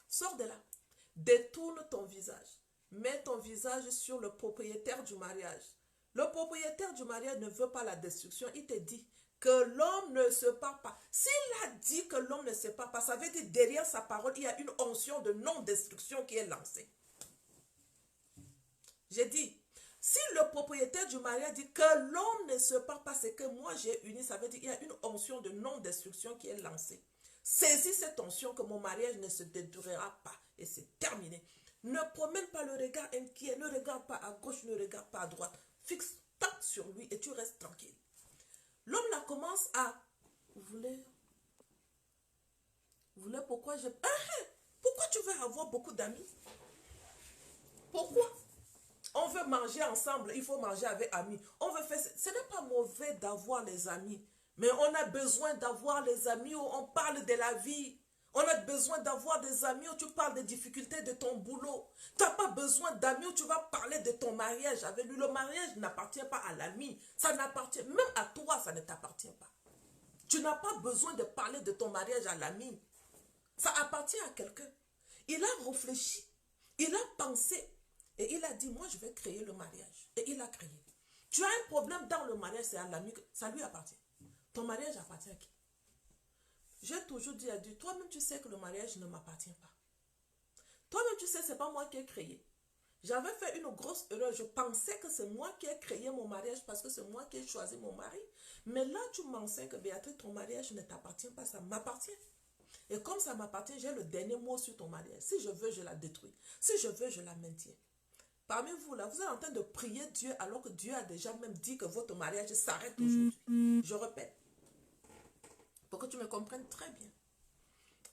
Sors de là. Détourne ton visage. Mets ton visage sur le propriétaire du mariage. Le propriétaire du mariage ne veut pas la destruction. Il te dit que l'homme ne se part pas. S'il a dit que l'homme ne se part pas, ça veut dire derrière sa parole, il y a une onction de non-destruction qui est lancée. J'ai dit, si le propriétaire du mariage dit que l'homme ne se part pas, c'est que moi j'ai uni, ça veut dire qu'il y a une onction de non-destruction qui est lancée. Saisis cette onction que mon mariage ne se détruira pas. Et c'est terminé. Ne promène pas le regard inquiet. Ne regarde pas à gauche, ne regarde pas à droite. Fixe, tape sur lui et tu restes tranquille. L'homme là commence à... Vous voulez pourquoi je... pourquoi tu veux avoir beaucoup d'amis? Pourquoi? On veut manger ensemble, il faut manger avec amis. On veut faire... Ce n'est pas mauvais d'avoir les amis. Mais on a besoin d'avoir les amis où on parle de la vie. On a besoin d'avoir des amis où tu parles des difficultés de ton boulot. Tu n'as pas besoin d'amis où tu vas parler de ton mariage avec lui. Le mariage n'appartient pas à l'ami. Ça n'appartient, même à toi, ça ne t'appartient pas. Tu n'as pas besoin de parler de ton mariage à l'ami. Ça appartient à quelqu'un. Il a réfléchi, il a pensé et il a dit, moi je vais créer le mariage. Et il a créé. Tu as un problème dans le mariage, c'est à l'ami, ça lui appartient. Ton mariage appartient à qui? J'ai toujours dit à Dieu, toi-même tu sais que le mariage ne m'appartient pas. Toi-même tu sais, ce n'est pas moi qui ai créé. J'avais fait une grosse erreur. Je pensais que c'est moi qui ai créé mon mariage parce que c'est moi qui ai choisi mon mari. Mais là, tu m'enseignes que Béatrice, ton mariage ne t'appartient pas, ça m'appartient. Et comme ça m'appartient, j'ai le dernier mot sur ton mariage. Si je veux, je la détruis. Si je veux, je la maintiens. Parmi vous, là, vous êtes en train de prier Dieu alors que Dieu a déjà même dit que votre mariage s'arrête aujourd'hui. Je répète. Pour que tu me comprennes très bien.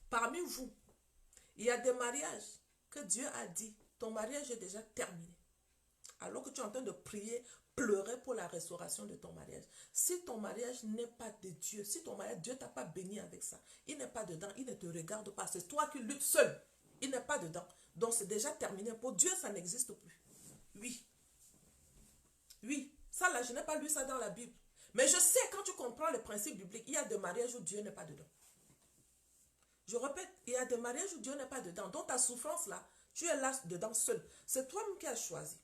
Parmi vous, il y a des mariages que Dieu a dit, ton mariage est déjà terminé. Alors que tu es en train de prier, pleurer pour la restauration de ton mariage. Si ton mariage n'est pas de Dieu, si ton mariage, Dieu ne t'a pas béni avec ça, il n'est pas dedans, il ne te regarde pas, c'est toi qui luttes seul. Il n'est pas dedans. Donc c'est déjà terminé. Pour Dieu, ça n'existe plus. Oui. Oui. Ça là, je n'ai pas lu ça dans la Bible. Mais je sais, quand tu comprends le principe biblique, il y a des mariages où Dieu n'est pas dedans. Je répète, il y a des mariages où Dieu n'est pas dedans. Donc ta souffrance là, tu es là dedans seul. C'est toi-même qui as choisi.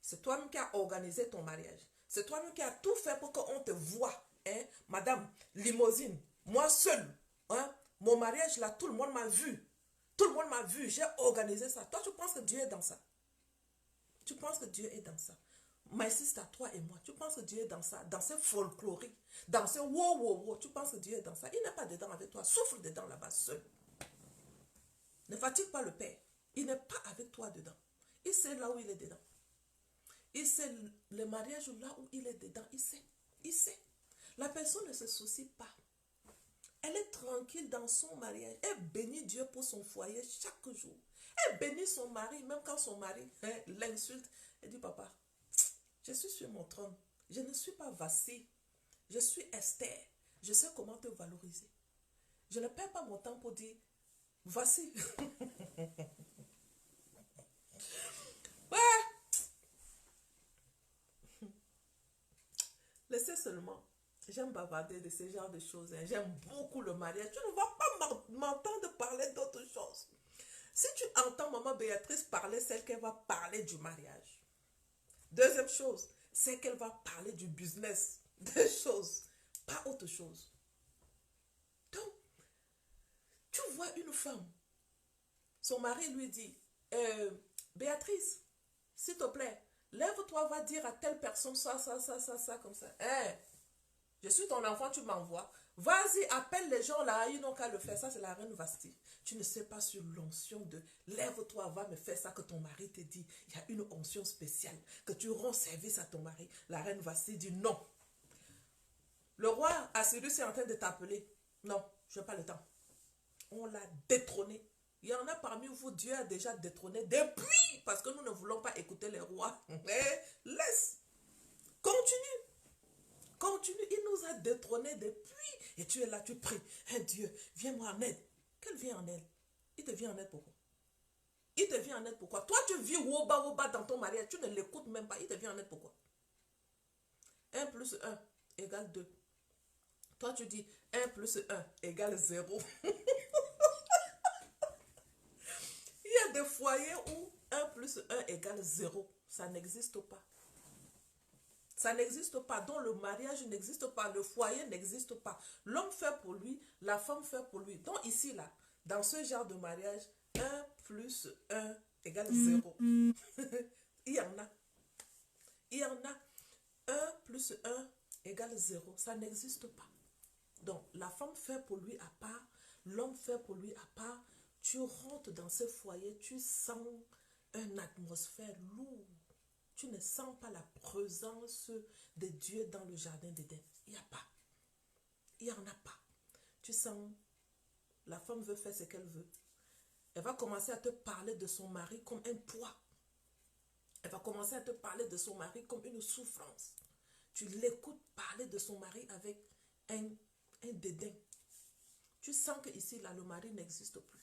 C'est toi-même qui as organisé ton mariage. C'est toi-même qui as tout fait pour qu'on te voie. Hein? Madame, limousine, moi seul. Hein? Mon mariage là, tout le monde m'a vu. Tout le monde m'a vu. J'ai organisé ça. Toi, tu penses que Dieu est dans ça? Tu penses que Dieu est dans ça? my sister, toi et moi, tu penses que Dieu est dans ça, dans ce folklorique, dans ce wow, wow, wow, tu penses que Dieu est dans ça. Il n'est pas dedans avec toi, souffle dedans là-bas seul. Ne fatigue pas le Père. Il n'est pas avec toi dedans. Il sait là où il est dedans. Il sait le mariage là où il est dedans. Il sait. Il sait. La personne ne se soucie pas. Elle est tranquille dans son mariage. Elle bénit Dieu pour son foyer chaque jour. Elle bénit son mari, même quand son mari l'insulte. Elle dit, papa, je suis sur mon trône. Je ne suis pas Vassie. Je suis Esther. Je sais comment te valoriser. Je ne perds pas mon temps pour dire, voici. Ouais. Laissez seulement. J'aime bavarder de ce genre de choses. Hein. J'aime beaucoup le mariage. Tu ne vas pas m'entendre parler d'autres choses. Si tu entends maman Béatrice parler, c'est qu'elle va parler du mariage. Deuxième chose, c'est qu'elle va parler du business. Des choses, pas autre chose. Donc, tu vois une femme. Son mari lui dit, Béatrice, s'il te plaît, lève-toi, va dire à telle personne ça, comme ça. Je suis ton enfant, tu m'envoies. Vas-y, appelle les gens là, ils n'ont qu'à le faire. Ça, c'est la reine Vasti. Tu ne sais pas sur l'onction de lève-toi, va me faire ça que ton mari te dit. Il y a une onction spéciale, que tu rends service à ton mari. La reine Vasti dit non. Le roi Assyrus est en train de t'appeler. Non, je n'ai pas le temps. On l'a détrôné. Il y en a parmi vous, Dieu a déjà détrôné depuis, parce que nous ne voulons pas écouter les rois. Laisse. Continue. Continue. Il nous a détrônés depuis. Et tu es là, tu pries. Hey Dieu, viens-moi en aide. Quel vient en aide? Il te vient en aide pourquoi? Il te vient en aide pourquoi? Toi, tu vis woba dans ton mariage. Tu ne l'écoutes même pas. Il te vient en aide pourquoi? 1 plus 1 égale 2. Toi, tu dis 1 plus 1 égale 0. Il y a des foyers où 1 plus 1 égale 0. Ça n'existe pas. Ça n'existe pas. Donc le mariage n'existe pas. Le foyer n'existe pas. L'homme fait pour lui, la femme fait pour lui. Donc ici, là, dans ce genre de mariage, 1 plus 1 égale 0. Il y en a. Il y en a. 1 plus 1 égale 0. Ça n'existe pas. Donc la femme fait pour lui à part, l'homme fait pour lui à part. Tu rentres dans ce foyer, tu sens une atmosphère lourde. Tu ne sens pas la présence de Dieu dans le jardin d'Éden. Il n'y a pas. Il n'y en a pas. Tu sens, la femme veut faire ce qu'elle veut. Elle va commencer à te parler de son mari comme un poids. Elle va commencer à te parler de son mari comme une souffrance. Tu l'écoutes parler de son mari avec un dédain. Tu sens qu'ici, là, le mari n'existe plus.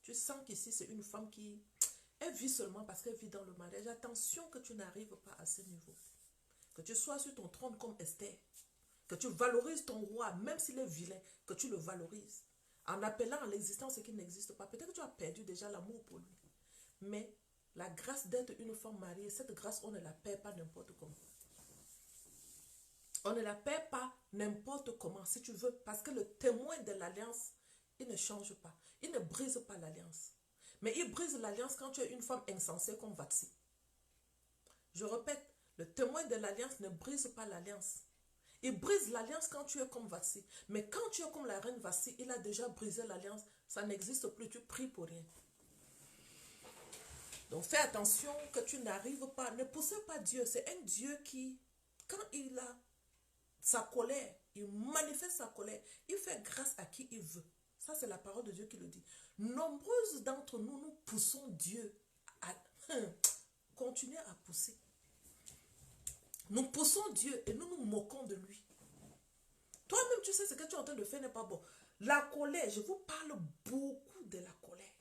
Tu sens qu'ici, c'est une femme qui... Elle vit seulement parce qu'elle vit dans le mariage. Attention que tu n'arrives pas à ce niveau. Que tu sois sur ton trône comme Esther. Que tu valorises ton roi, même s'il est vilain. Que tu le valorises. En appelant à l'existence ce qui n'existe pas. Peut-être que tu as perdu déjà l'amour pour lui. Mais la grâce d'être une femme mariée, cette grâce, on ne la perd pas n'importe comment. On ne la perd pas n'importe comment, si tu veux. Parce que le témoin de l'alliance, il ne change pas. Il ne brise pas l'alliance. Mais il brise l'alliance quand tu es une femme insensée comme Vatsi. Je répète, le témoin de l'alliance ne brise pas l'alliance. Il brise l'alliance quand tu es comme Vatsi. Mais quand tu es comme la reine Vatsi, il a déjà brisé l'alliance. Ça n'existe plus, tu pries pour rien. Donc fais attention que tu n'arrives pas. Ne poussez pas Dieu. C'est un Dieu qui, quand il a sa colère, il manifeste sa colère. Il fait grâce à qui il veut. Ça, c'est la parole de Dieu qui le dit. Nombreuses d'entre nous, nous poussons Dieu à continuer à pousser. Nous poussons Dieu et nous nous moquons de lui. Toi-même, tu sais ce que tu es en train de faire n'est pas bon. La colère, je vous parle beaucoup de la colère.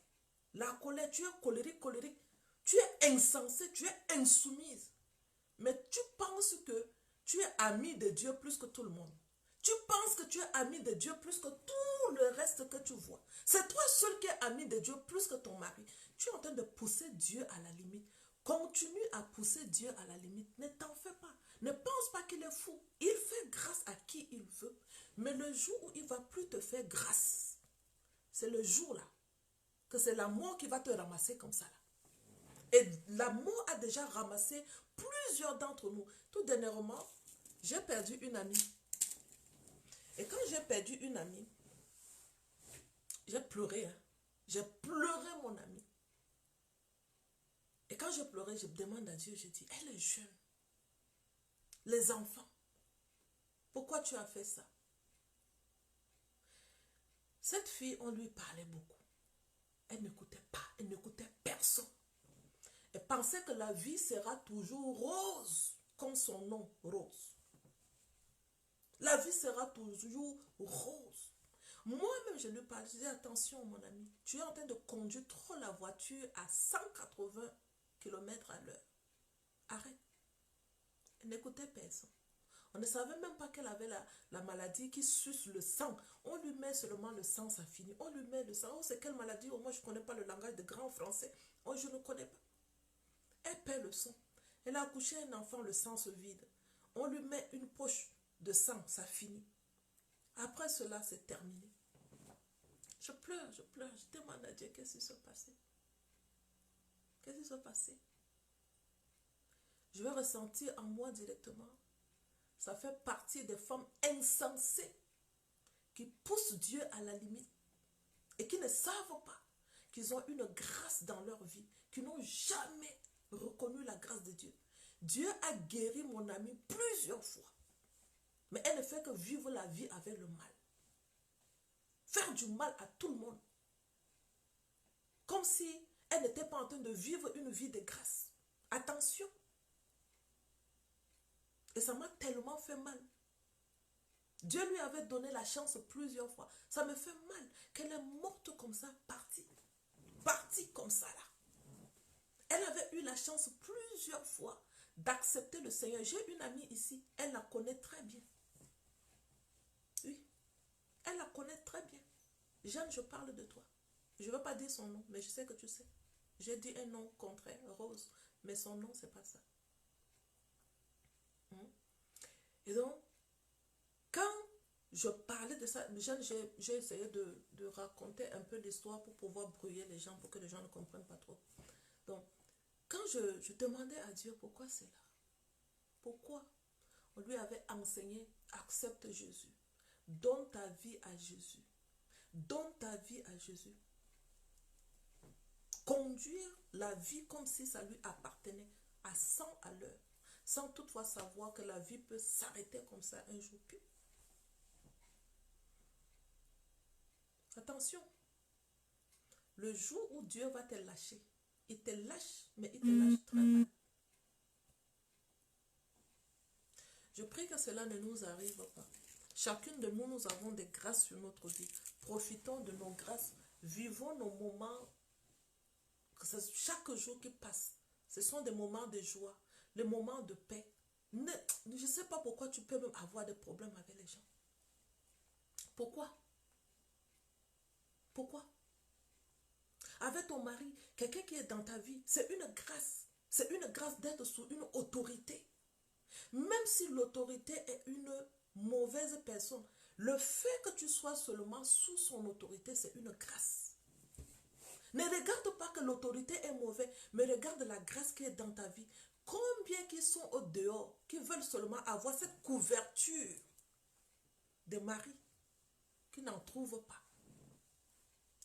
La colère, tu es colérique. Tu es insensé, tu es insoumise. Mais tu penses que tu es ami de Dieu plus que tout le monde. Tu penses que tu es ami de Dieu plus que tout le reste que tu vois. C'est toi seul qui es ami de Dieu plus que ton mari. Tu es en train de pousser Dieu à la limite. Continue à pousser Dieu à la limite. Ne t'en fais pas. Ne pense pas qu'il est fou. Il fait grâce à qui il veut. Mais le jour où il ne va plus te faire grâce, c'est le jour là que c'est la mort qui va te ramasser comme ça là. Et la mort a déjà ramassé plusieurs d'entre nous. Tout dernièrement, j'ai perdu une amie. Et quand j'ai perdu une amie, j'ai pleuré. Hein. J'ai pleuré mon amie. Et quand j'ai pleuré, je demande à Dieu, je dis, elle est jeune. Les enfants, pourquoi tu as fait ça? Cette fille, on lui parlait beaucoup. Elle n'écoutait pas, elle n'écoutait personne. Elle pensait que la vie sera toujours rose, comme son nom, Rose. La vie sera toujours rose. Moi-même, je lui parle, je dis, attention mon ami, tu es en train de conduire trop la voiture à 180 km à l'heure. Arrête. Elle n'écoutait personne. On ne savait même pas qu'elle avait la maladie qui suce le sang. On lui met seulement le sang, ça finit. On lui met le sang. Oh, c'est quelle maladie? Oh, moi, je ne connais pas le langage de grand français. Oh, je ne connais pas. Elle perd le sang. Elle a accouché un enfant, le sang se vide. On lui met une poche de sang, ça finit. Après cela, c'est terminé. Je pleure, je pleure. Je demande à Dieu, qu'est-ce qui s'est passé? Qu'est-ce qui s'est passé? Je vais ressentir en moi directement. Ça fait partie des femmes insensées qui poussent Dieu à la limite et qui ne savent pas qu'ils ont une grâce dans leur vie, qui n'ont jamais reconnu la grâce de Dieu. Dieu a guéri mon amie plusieurs fois, mais elle ne fait que vivre la vie avec le mal. Faire du mal à tout le monde. Comme si elle n'était pas en train de vivre une vie de grâce. Attention. Et ça m'a tellement fait mal. Dieu lui avait donné la chance plusieurs fois. Ça me fait mal qu'elle est morte comme ça, partie. Partie comme ça là. Elle avait eu la chance plusieurs fois d'accepter le Seigneur. J'ai une amie ici, elle la connaît très bien. Oui, elle la connaît très bien. Jeanne, je parle de toi. Je ne veux pas dire son nom, mais je sais que tu sais. J'ai dit un nom contraire, Rose, mais son nom, c'est pas ça. Et donc, quand je parlais de ça, Jeanne, j'ai essayé de raconter un peu l'histoire pour pouvoir brouiller les gens, pour que les gens ne comprennent pas trop. Donc, quand je demandais à Dieu pourquoi c'est là, pourquoi on lui avait enseigné, accepte Jésus, donne ta vie à Jésus, donne ta vie à Jésus. Conduire la vie comme si ça lui appartenait à 100 à l'heure, sans toutefois savoir que la vie peut s'arrêter comme ça un jour. Puis, attention, le jour où Dieu va te lâcher, il te lâche, mais il te lâche très mal. Je prie que cela ne nous arrive pas. Chacune de nous, nous avons des grâces sur notre vie. Profitons de nos grâces. Vivons nos moments. Chaque jour qui passe, ce sont des moments de joie, les moments de paix. Je ne sais pas pourquoi tu peux même avoir des problèmes avec les gens. Pourquoi? Pourquoi? Avec ton mari, quelqu'un qui est dans ta vie, c'est une grâce. C'est une grâce d'être sous une autorité. Même si l'autorité est une mauvaise personne, le fait que tu sois seulement sous son autorité, c'est une grâce. Ne regarde pas que l'autorité est mauvaise, mais regarde la grâce qui est dans ta vie. Combien qui sont au dehors, qui veulent seulement avoir cette couverture de mari, qui n'en trouvent pas.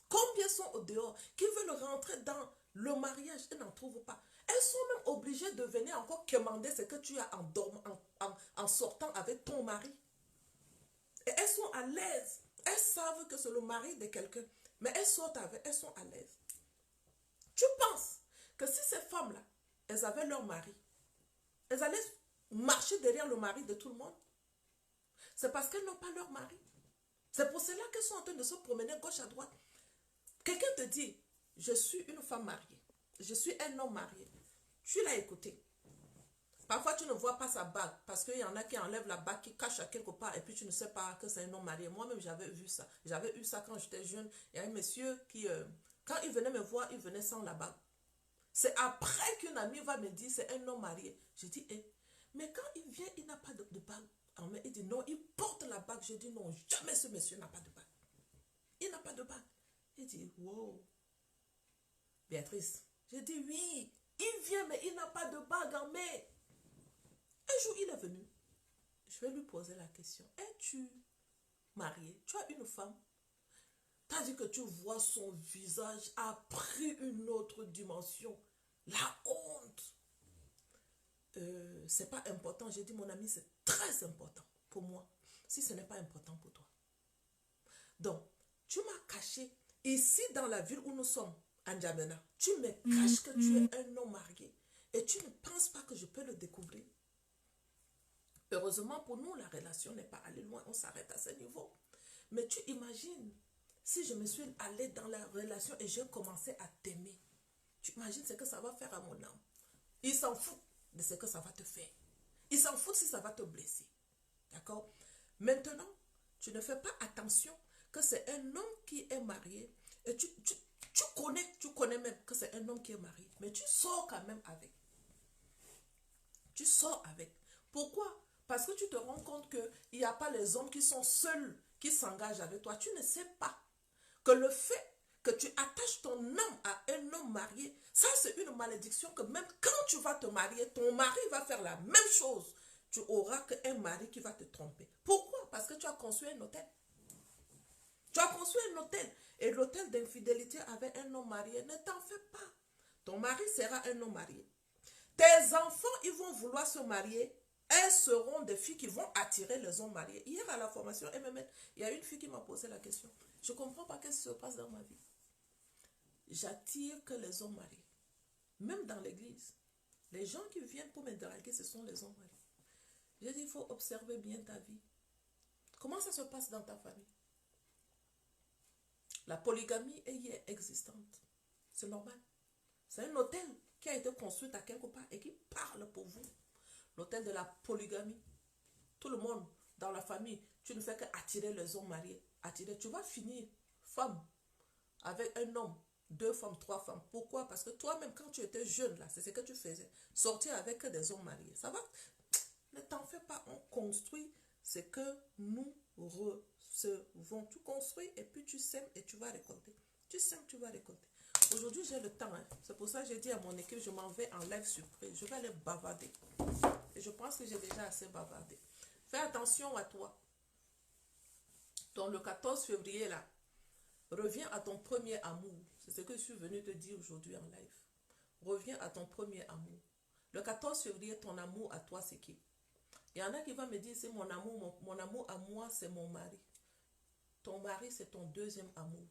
Combien sont au dehors, qui veulent rentrer dans le mariage et n'en trouvent pas. Elles sont même obligées de venir encore commander ce que tu as en sortant avec ton mari. Et elles sont à l'aise. Elles savent que c'est le mari de quelqu'un. Mais elles sortent avec, elles sont à l'aise. Tu penses que si ces femmes-là, elles avaient leur mari, elles allaient marcher derrière le mari de tout le monde? C'est parce qu'elles n'ont pas leur mari. C'est pour cela qu'elles sont en train de se promener gauche à droite. Quelqu'un te dit, je suis une femme mariée, je suis un homme marié. Tu l'as écouté. Parfois, tu ne vois pas sa bague parce qu'il y en a qui enlèvent la bague, qui cachent à quelque part et puis tu ne sais pas que c'est un homme marié. Moi-même, j'avais vu ça. J'avais eu ça quand j'étais jeune. Il y a un monsieur qui, quand il venait me voir, il venait sans la bague. C'est après qu'une amie va me dire, c'est un homme marié. Je dis, mais quand il vient, il n'a pas de bague. Alors, il dit, non, il porte la bague. Je dis, non, jamais ce monsieur n'a pas de bague. Il n'a pas de bague. Il dit, wow. Béatrice. Je dis, oui. Il vient, mais il n'a pas de bague en main. Un jour, il est venu. Je vais lui poser la question. Es-tu marié? Tu as une femme? Tandis que tu vois son visage a pris une autre dimension. La honte. C'est pas important. J'ai dit, mon ami, c'est très important pour moi. Si ce n'est pas important pour toi. Donc, tu m'as caché. Ici, dans la ville où nous sommes, à N'Djamena, tu me caches que tu es un homme marié. Et tu ne penses pas que je peux le découvrir. Heureusement pour nous, la relation n'est pas allée loin. On s'arrête à ce niveau. Mais tu imagines, si je me suis allée dans la relation et j'ai commencé à t'aimer, tu imagines ce que ça va faire à mon âme. Il s'en fout de ce que ça va te faire. Il s'en fout si ça va te blesser. D'accord? Maintenant, tu ne fais pas attention que c'est un homme qui est marié et tu connais même que c'est un homme qui est marié, mais tu sors quand même avec. Tu sors avec. Pourquoi? Parce que tu te rends compte qu'il n'y a pas les hommes qui sont seuls, qui s'engagent avec toi. Tu ne sais pas que le fait que tu attaches ton âme à un homme marié, ça c'est une malédiction que même quand tu vas te marier, ton mari va faire la même chose. Tu auras qu'un mari qui va te tromper. Pourquoi? Parce que tu as construit un hôtel. Tu as construit un hôtel. Et l'hôtel d'infidélité avec un homme marié, ne t'en fais pas. Ton mari sera un homme marié. Tes enfants, ils vont vouloir se marier. Elles seront des filles qui vont attirer les hommes mariés. Hier à la formation MMN, il y a une fille qui m'a posé la question. Je ne comprends pas qu'est-ce qui se passe dans ma vie. J'attire que les hommes mariés. Même dans l'église. Les gens qui viennent pour me draguer, ce sont les hommes mariés. J'ai dit, il faut observer bien ta vie. Comment ça se passe dans ta famille? La polygamie est existante. C'est normal. C'est un hôtel qui a été construit à quelque part et qui parle pour vous. L'hôtel de la polygamie. Tout le monde dans la famille, tu ne fais qu'attirer les hommes mariés. Attirer. Tu vas finir femme avec un homme, 2 femmes, 3 femmes. Pourquoi? Parce que toi-même, quand tu étais jeune, là, c'est ce que tu faisais. Sortir avec des hommes mariés. Ça va? Ne t'en fais pas. On construit ce que nous recevons. Tu construis et puis tu sèmes et tu vas récolter. Tu sèmes, tu vas récolter. Aujourd'hui, j'ai le temps. Hein. C'est pour ça que j'ai dit à mon équipe, je m'en vais en live surprise. Je vais aller bavarder. Et je pense que j'ai déjà assez bavardé. Fais attention à toi. Donc le 14 février, là, reviens à ton premier amour. C'est ce que je suis venu te dire aujourd'hui en live. Reviens à ton premier amour. Le 14 février, ton amour à toi, c'est qui? Il y en a qui vont me dire, c'est mon amour à moi, c'est mon mari. Ton mari, c'est ton deuxième amour.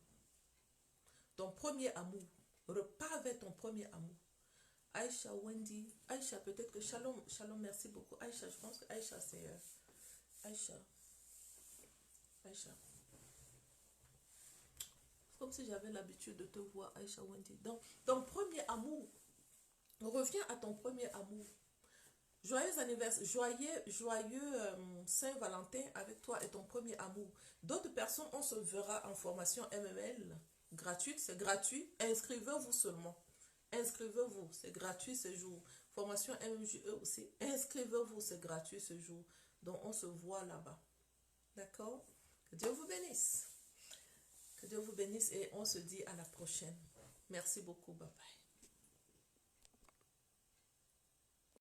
Ton premier amour. Repars vers ton premier amour. Aïcha, Wendy, Aïcha, peut-être que Shalom, Shalom, merci beaucoup. Aïcha, je pense que Aïcha, c'est Aïcha. Aïcha. C'est comme si j'avais l'habitude de te voir, Aïcha, Wendy. Donc, ton premier amour. Reviens à ton premier amour. Joyeux anniversaire, joyeux Saint-Valentin avec toi et ton premier amour. D'autres personnes, on se verra en formation MML gratuite, c'est gratuit. Inscrivez-vous seulement. Inscrivez-vous, c'est gratuit ce jour. Formation MMJE aussi. Inscrivez-vous, c'est gratuit ce jour. Donc, on se voit là-bas. D'accord? Que Dieu vous bénisse. Que Dieu vous bénisse et on se dit à la prochaine. Merci beaucoup. Bye bye.